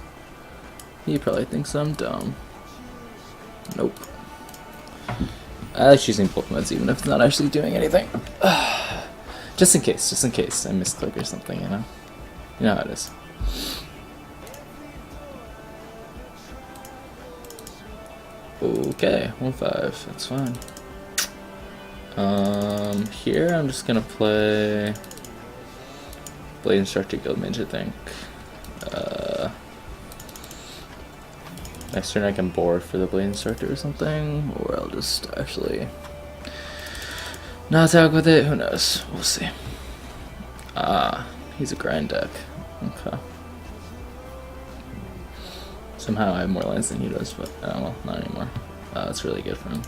He probably thinks I'm dumb. Nope. I like choosing bulk modes even if it's not actually doing anything. Just in case I misclick or something, you know? You know how it is. Okay, 1-5, that's fine. Here I'm just gonna play Blade Instructor Guild Mage, I think. Next turn I can board for the Blade Instructor or something, or I'll just actually not attack with it, who knows, we'll see. He's a grind deck, okay. Somehow I have more lands than he does, but well, not anymore. That's really good for him.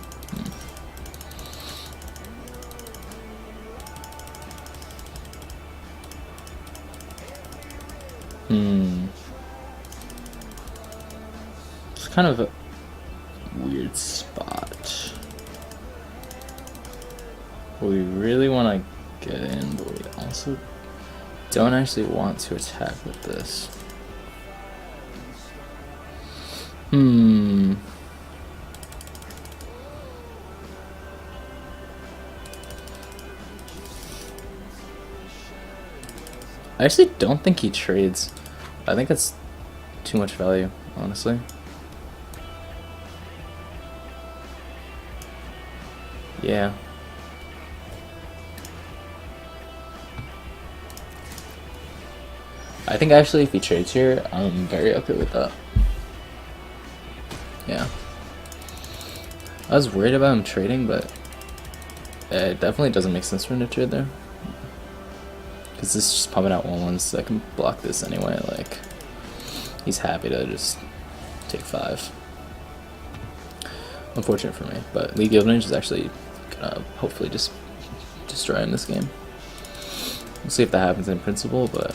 It's kind of a weird spot. We really want to get in, but we also don't actually want to attack with this. I actually don't think he trades. I think that's too much value, honestly. Yeah. I think actually if he trades here, I'm very okay with that. Yeah. I was worried about him trading, but it definitely doesn't make sense for him to trade there. Because this is just pumping out 1/1s, so I can block this anyway. Like, he's happy to just take 5. Unfortunate for me, but League Guild Mage is actually gonna hopefully just destroy him this game. We'll see if that happens in principle, or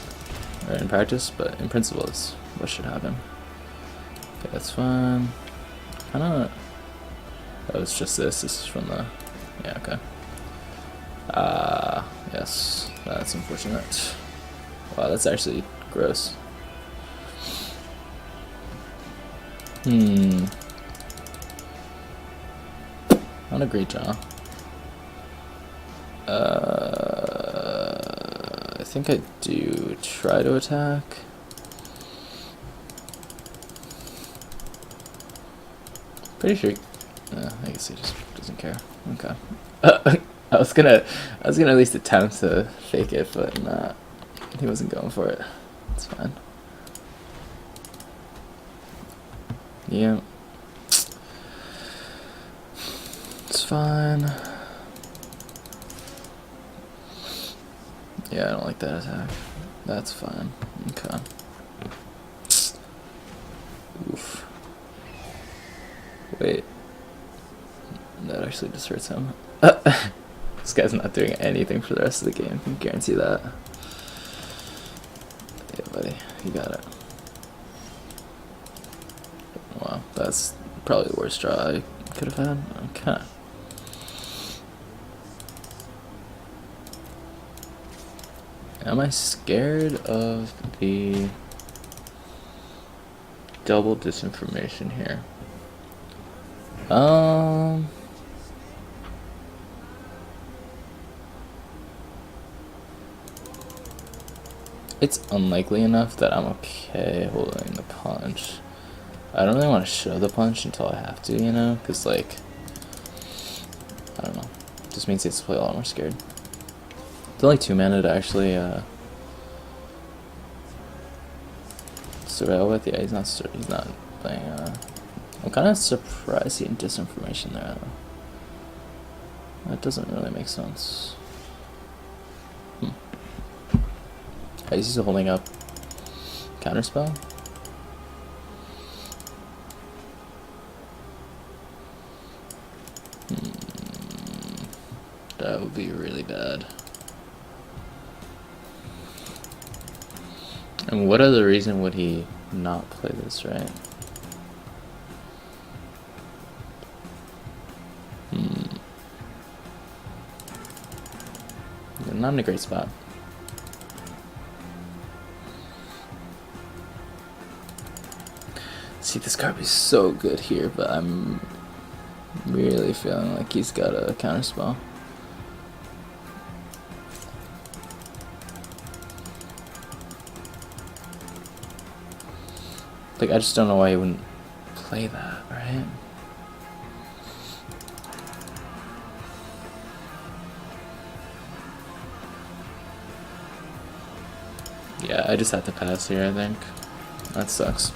in practice, but in principle is what should happen. Okay, that's fine. Kinda. Oh, it's just this. This is from the. Yeah, okay. Yes, that's unfortunate. Wow, that's actually gross. Not a great job. I think I do try to attack. Pretty sure. I guess he just doesn't care. Okay. I was gonna at least attempt to fake it, but nah, he wasn't going for it. It's fine. Yeah. It's fine. Yeah, I don't like that attack. That's fine. Okay. Oof. Wait. That actually just hurts him. This guy's not doing anything for the rest of the game. I can guarantee that. Yeah, buddy. You got it. Wow. That's probably the worst draw I could have had. Okay. Am I scared of the double disinformation here? It's unlikely enough that I'm okay holding the punch. I don't really want to show the punch until I have to, you know? Because, like, I don't know. It just means he has to play a lot more scared. It's only 2 mana to actually surveil with. Yeah, he's not playing. I'm kind of surprised he had disinformation there, though. That doesn't really make sense. He's still holding up counterspell. That would be really bad. And what other reason would he not play this, right? Not in a great spot. See, this card would be so good here, but I'm really feeling like he's got a counterspell. Like, I just don't know why he wouldn't play that, right? Yeah, I just have to pass here, I think. That sucks.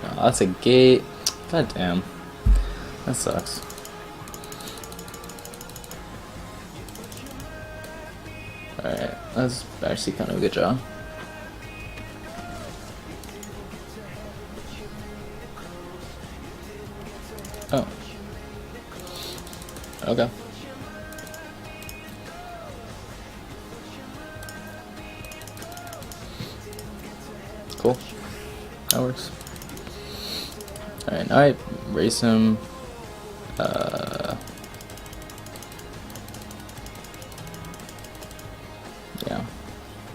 Oh, that's a gate. God damn. That sucks. Alright, that's actually kind of a good job. Oh. Okay. Cool. That works. Alright, now I race him. Yeah.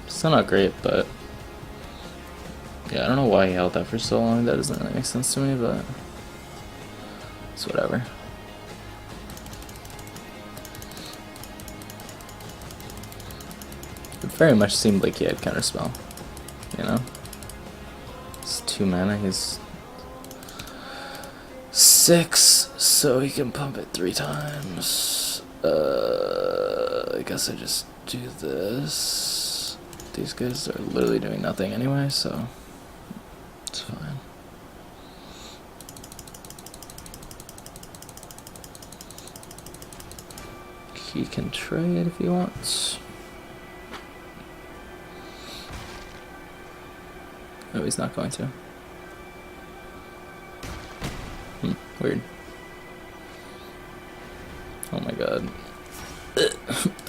Still not great, but yeah, I don't know why he held that for so long. That doesn't really make sense to me, but it's whatever. It very much seemed like he had counterspell, you know? It's 2 mana, he's 6, so he can pump it 3 times. I guess I just do this. These guys are literally doing nothing anyway, so it's fine. He can try it if he wants. No, he's not going to. Weird. Oh my god.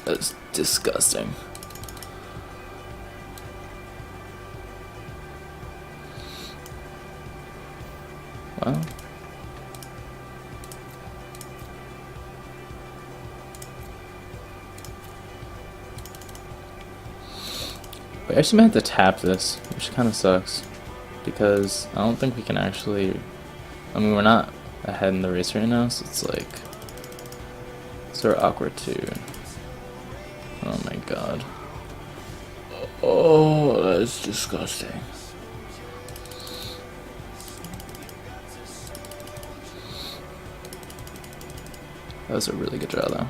That's disgusting. Wow. We actually might have to tap this, which kind of sucks. Because I don't think we can actually... I mean, we're not ahead in the race right now, so it's like... sort of awkward too. Oh my god. Oh, that's disgusting. That was a really good draw though.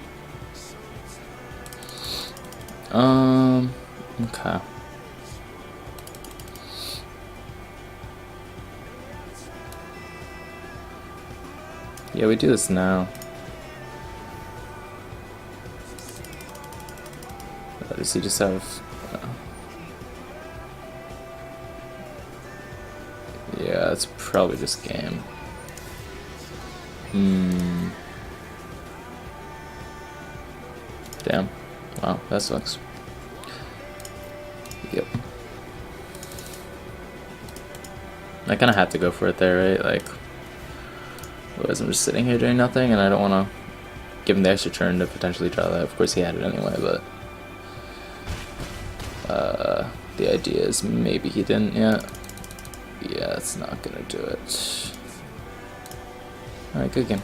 Okay. Yeah, we do this now. Does he just have... yeah, it's probably just game. Damn. Wow, that sucks. Yep. I kind of have to go for it there, right? Like, otherwise I'm just sitting here doing nothing, and I don't want to give him the extra turn to potentially draw that. Of course he had it anyway, but the idea is maybe he didn't yet. Yeah, it's not gonna do it. Alright, good game.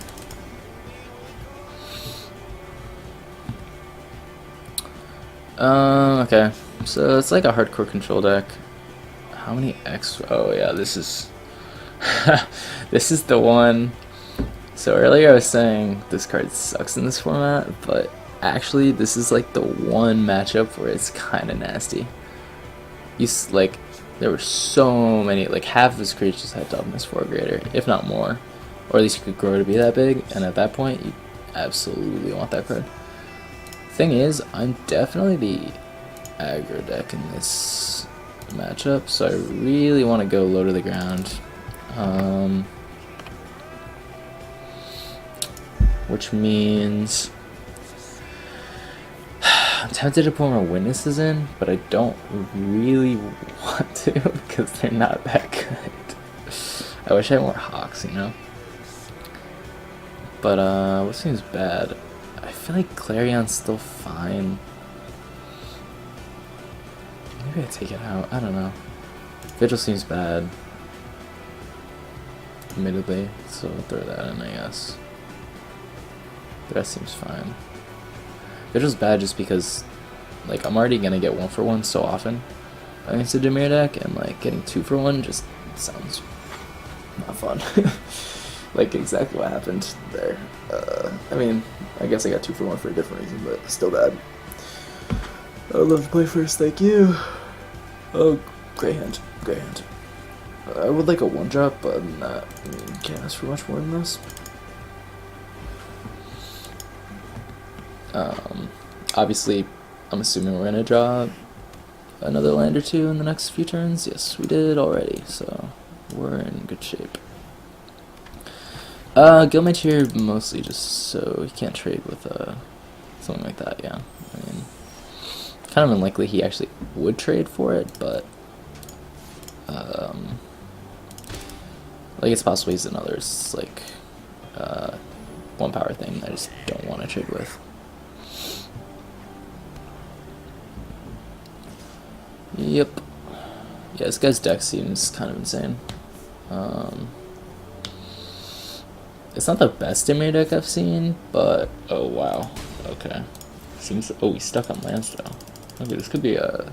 Okay, so it's like a hardcore control deck. How many X? Oh yeah, this is this is the one. So earlier I was saying this card sucks in this format, but actually this is like the one matchup where it's kind of nasty. Like, there were so many, like half of his creatures had toughness 4 greater, if not more, or at least you could grow to be that big, and at that point you absolutely want that card. Thing is, I'm definitely the aggro deck in this matchup, so I really want to go low to the ground. Which means I'm tempted to put more witnesses in, but I don't really want to because they're not that good. I wish I had more hawks, you know? But what seems bad? I feel like Clarion's still fine. Maybe I take it out. I don't know. Vigil seems bad, admittedly, so I'll throw that in, I guess. The rest seems fine. Vigil's bad just because, like, I'm already gonna get 1-for-1 so often against a Dimir deck, and like getting 2-for-1 just sounds not fun. Like exactly what happened there. I mean, I guess I got 2-for-1 for a different reason, but still bad. I would love to play first, thank you. Oh, great hand, great hand. I would like a 1-drop, but not, I mean, can't ask for much more than this. Obviously, I'm assuming we're gonna draw another land or two in the next few turns. Yes, we did already, so we're in good shape. Guildmage here mostly just so he can't trade with something like that. Yeah, I mean, kind of unlikely he actually would trade for it, but like it's possible he's another like 1-power thing I just don't want to trade with. Yep. Yeah, this guy's deck seems kind of insane. It's not the best Dimir deck I've seen, but oh wow. Okay. Seems he's stuck on lands though. Okay, this could be a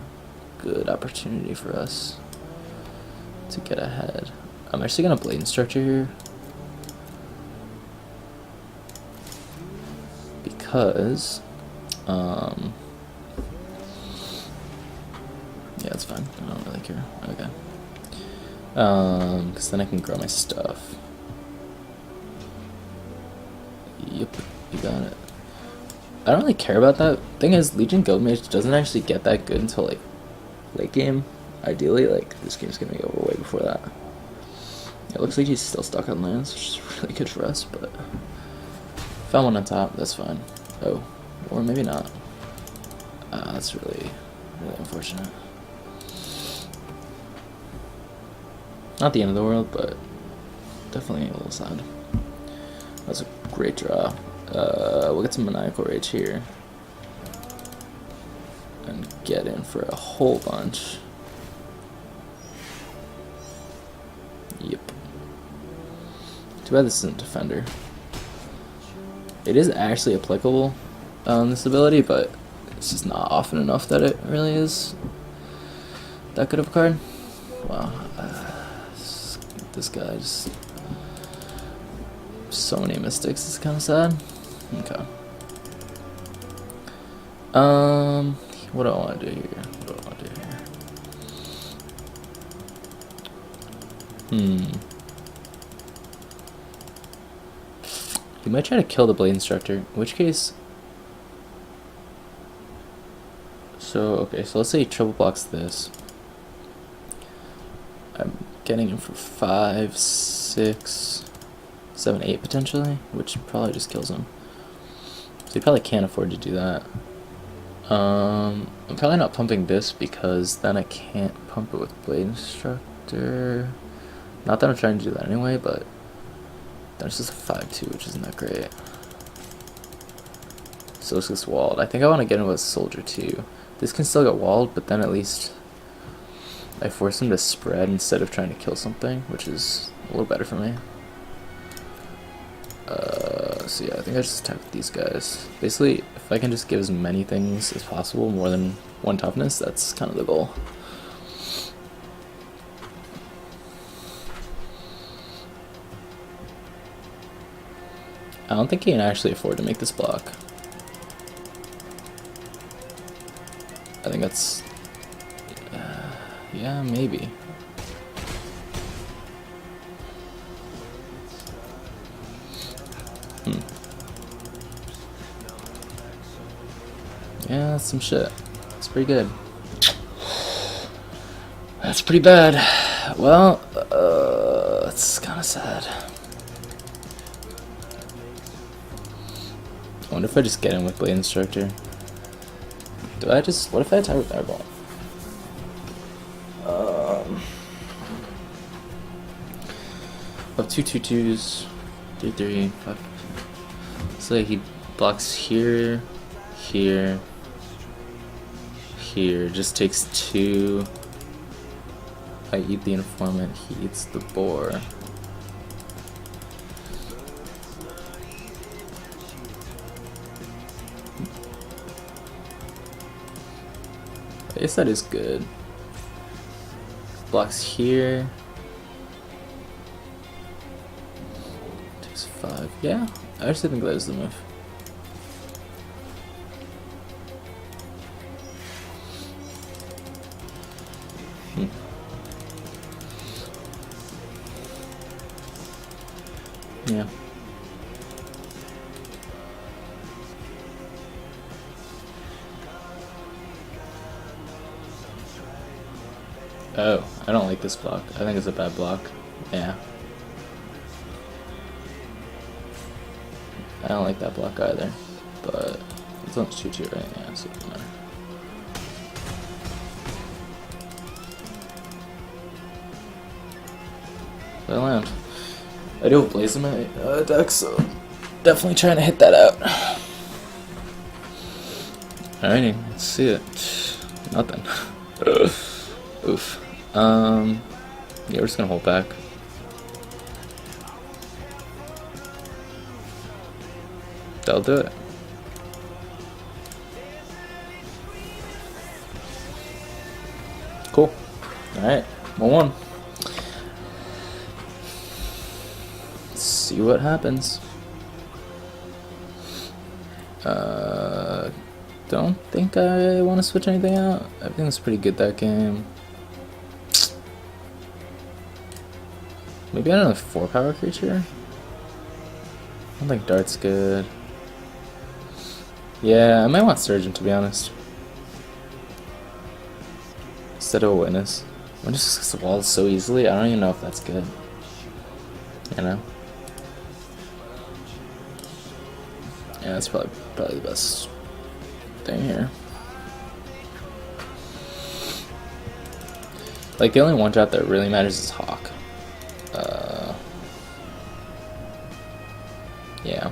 good opportunity for us to get ahead. I'm actually gonna Blade Instructor here because yeah, it's fine. I don't really care. Okay. Because then I can grow my stuff. Yep, you got it. I don't really care about that. Thing is, Legion Guildmage doesn't actually get that good until like late game. Ideally, like this game's gonna be over way before that. It looks like he's still stuck on lands, which is really good for us. But found one on top. That's fine. Oh, or maybe not. That's really unfortunate. Not the end of the world, but definitely a little sad. That's a great draw. We'll get some Maniacal Rage here. And get in for a whole bunch. Yep. Too bad this isn't Defender. It is actually applicable on this ability, but it's just not often enough that it really is that good of a card. Wow. This guy just... so many mystics, it's kind of sad. Okay. What do I want to do here? What do I want to do here? He might try to kill the Blade Instructor, in which case... So, okay, so let's say he triple blocks this. I'm getting him for 5, 6, 7, 8 potentially, which probably just kills him. So he probably can't afford to do that. I'm probably not pumping this because then I can't pump it with Blade Instructor. Not that I'm trying to do that anyway, but there's just a 5-2, which isn't that great. So this gets walled. I think I want to get him with Soldier too. This can still get walled, but then at least I force him to spread instead of trying to kill something, which is a little better for me. So yeah, I think I just attack these guys. Basically, if I can just give as many things as possible, more than 1 toughness, that's kind of the goal. I don't think he can actually afford to make this block. I think that's... yeah, maybe. Yeah, that's some shit. It's pretty good. That's pretty bad. Well, it's kind of sad. I wonder if I just get in with Blade Instructor. What if I attack with Airball? Of 2/2/2s, 3/3, 5. So he blocks here, here, here. Just takes 2. I eat the informant. He eats the boar. I guess that is good. Blocks here. Takes 5. Yeah, I actually think that is the move. Yeah. Oh, I don't like this block. I think it's a bad block. Yeah. I don't like that block either. But it's on 2/2 right now, so it doesn't matter. But I land. I do have Blaze in my deck, so definitely trying to hit that out. Alrighty, let's see it. Nothing. Oof. Yeah, we're just gonna hold back. That'll do it. Cool. Alright, 1-1. See what happens. Don't think I want to switch anything out. Everything's pretty good that game. Maybe another 4-power creature? I don't think Dart's good. Yeah, I might want Surgeon, to be honest. Instead of a Witness. Witness just gets the walls so easily, I don't even know if that's good. You know? Yeah, that's probably the best thing here. Like, the only one drop that really matters is Hawk. Yeah.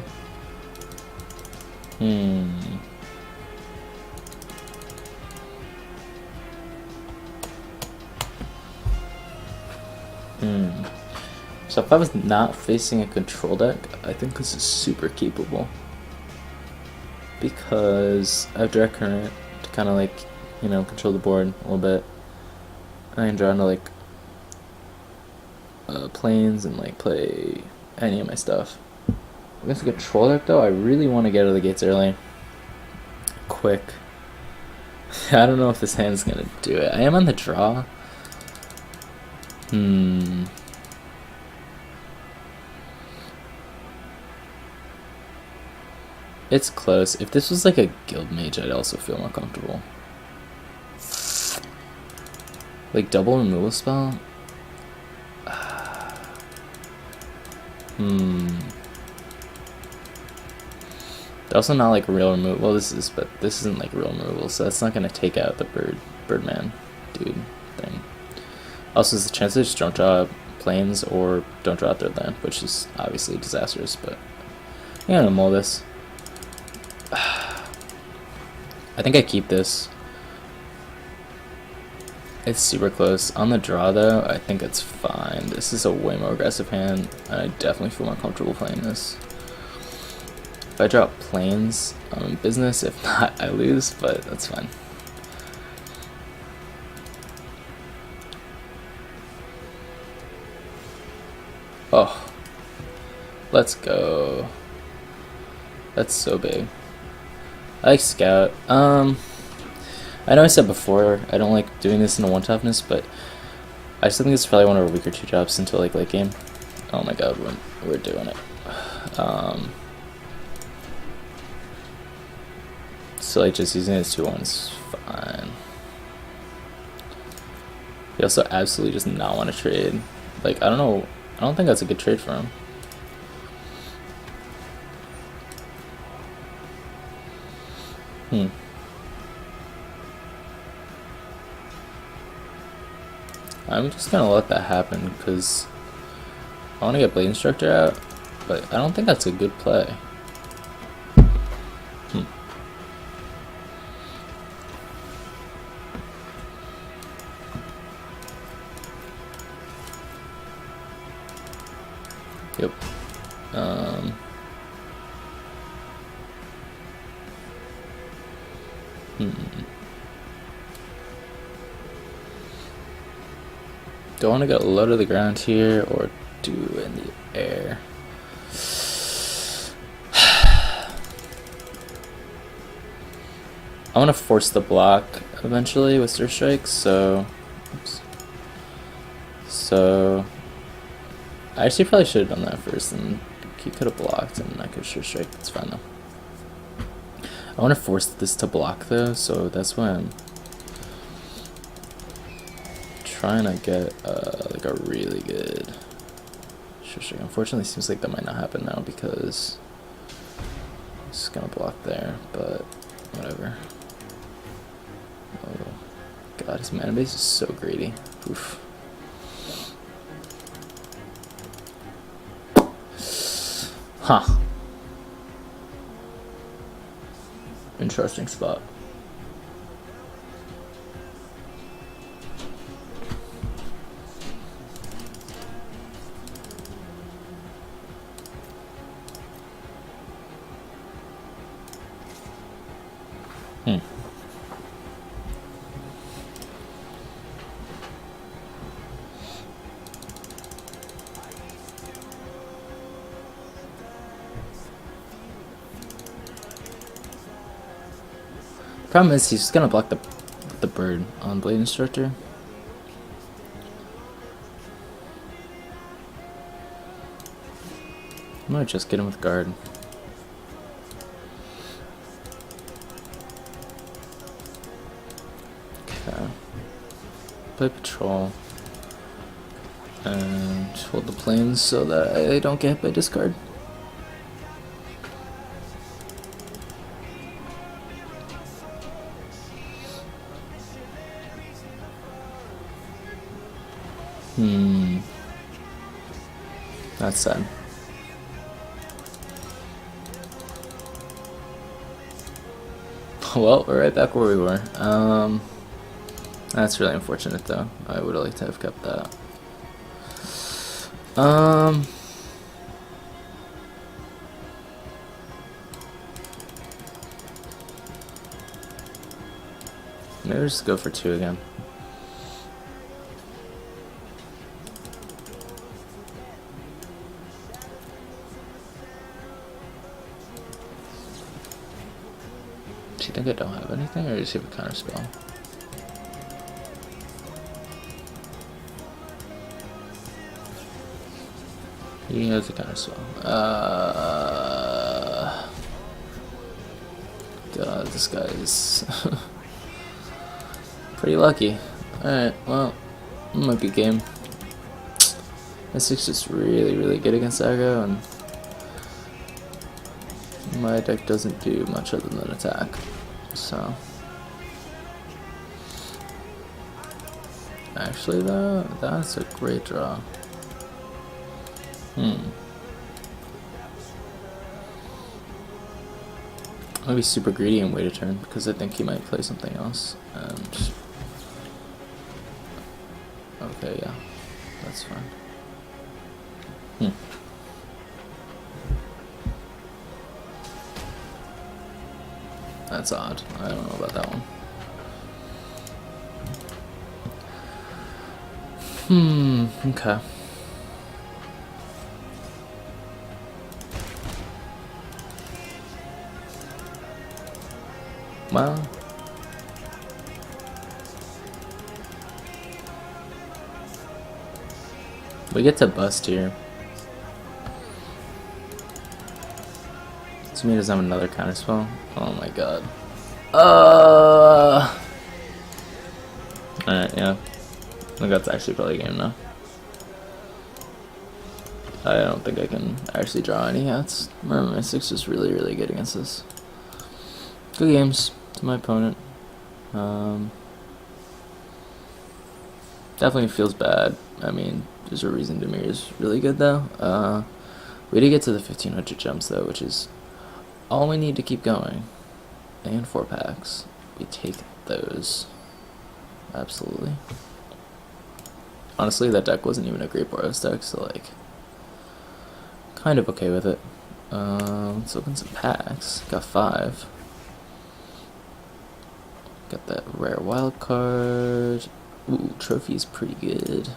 So if I was not facing a control deck, I think this is super keepable. Because I have Direct Current to kind of like, you know, control the board a little bit. I can draw into like planes and like play any of my stuff. Against a control deck though, I really want to get out of the gates early. Quick. I don't know if this hand's gonna do it. I am on the draw. It's close. If this was like a guild mage, I'd also feel more comfortable. Like double removal spell? They're also not like real removal. Well, this is, but this isn't like real removal, so that's not gonna take out the Birdman dude thing. Also, there's a chance they just don't draw planes or don't draw third land, which is obviously disastrous, but I'm gonna mull this. I think I keep this. It's super close. On the draw though, I think it's fine. This is a way more aggressive hand, and I definitely feel more comfortable playing this. If I draw planes, I'm in business. If not, I lose, but that's fine. Oh, let's go. That's so big. I like Scout. I know I said before I don't like doing this in a one toughness, but I still think it's probably one of our weaker 2-drops until like late game. Oh my god, we're doing it. So like just using it as 2/1 is fine. He also absolutely does not want to trade. Like, I don't know. I don't think that's a good trade for him. I'm just gonna let that happen because I want to get Blade Instructor out, but I don't think that's a good play. Yep. Do I want to get low to the ground here or do in the air? I want to force the block eventually with Stir Strikes, so... Oops. So... I actually probably should have done that first, and he could have blocked, and I could Stir Strike. That's fine, though. I want to force this to block, though, so that's why I'm trying to get like a really good Stir Strike. Unfortunately, it seems like that might not happen now because it's gonna block there, but whatever. Oh god, his mana base is so greedy. Oof. Huh. Interesting spot. Problem is, he's just gonna block the bird on Blade Instructor. I might just get him with guard. Okay. Play patrol. And hold the planes so that I don't get hit by discard. That's sad. Well, we're right back where we were. That's really unfortunate, though. I would have liked to have kept that. Maybe just go for 2 again. Do you think I don't have anything, or does he have a counter spell? He has a counter spell. God, this guy is pretty lucky. Alright, well, it might be game. This is just really, really good against aggro, and my deck doesn't do much other than attack, so. Actually though, that's a great draw. I'll be super greedy and wait a turn, because I think he might play something else, and... Okay, yeah, that's fine. That's odd. I don't know about that one. Okay. Well, we get to bust here. So he doesn't have another counterspell. Oh my god. Alright, yeah. think that's actually probably a game now. I don't think I can actually draw any hats. Remember, my 6 is really, really good against this. Good games to my opponent. Definitely feels bad. I mean, there's a reason Demir is really good though. We did get to the 1500 jumps though, which is all we need to keep going. And 4 packs. We take those. Absolutely. Honestly, that deck wasn't even a great Boros deck, so like, kind of okay with it. Let's open some packs. Got 5. Got that rare wild card. Ooh, trophy's pretty good.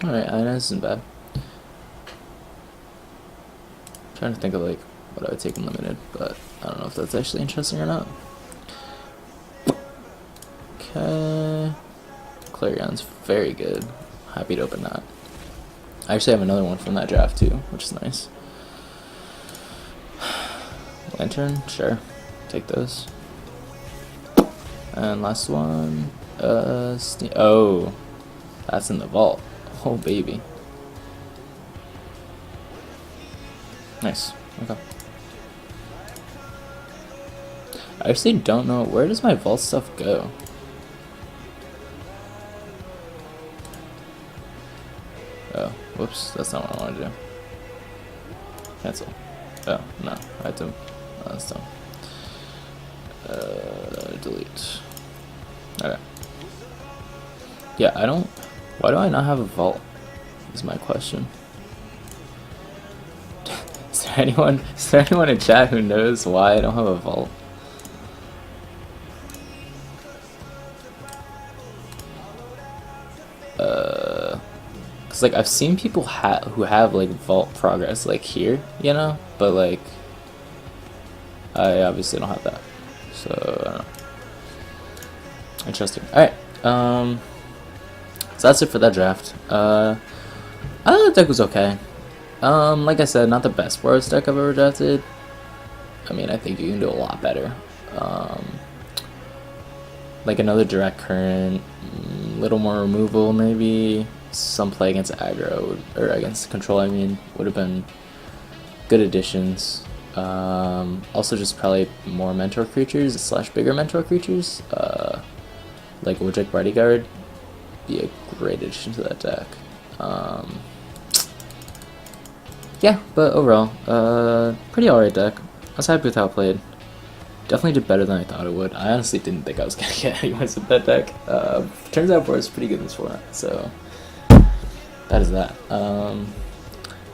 Alright, Ina isn't bad. Trying to think of like what I would take in limited, but I don't know if that's actually interesting or not. Okay. Clarion's very good. Happy to open that. I actually have another one from that draft too, which is nice. Lantern, sure. Take those. And last one. Oh, that's in the vault. Oh, baby. Nice. Okay. I actually don't know. Where does my vault stuff go? Oh, whoops. That's not what I wanted to do. Cancel. Oh, no. I had to. That's dumb. Delete. Okay. Yeah, I don't. Why do I not have a vault? Is my question. Is there anyone in chat who knows why I don't have a vault? Cause like I've seen people who have like vault progress like here, you know, but like I obviously don't have that, so I don't know. Interesting. All right, so that's it for that draft. I thought the deck was okay. Like I said, not the best Boros deck I've ever drafted. I mean, I think you can do a lot better. Like another direct current, little more removal maybe. Some play against aggro or against control. I mean, would have been good additions. Also, just probably more mentor creatures / bigger mentor creatures. Like Wojek Bodyguard, be a great addition to that deck. Yeah, but overall, pretty alright deck. I was happy with how it played. Definitely did better than I thought it would. I honestly didn't think I was gonna get anyways with that deck. Turns out Boros is pretty good in this format, so that is that.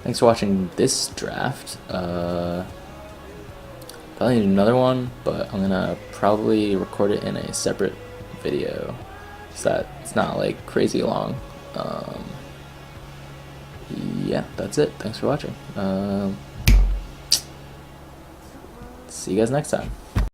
Thanks for watching this draft. Probably need another one, but I'm gonna probably record it in a separate video so that it's not like crazy long. Yeah, that's it. Thanks for watching. See you guys next time.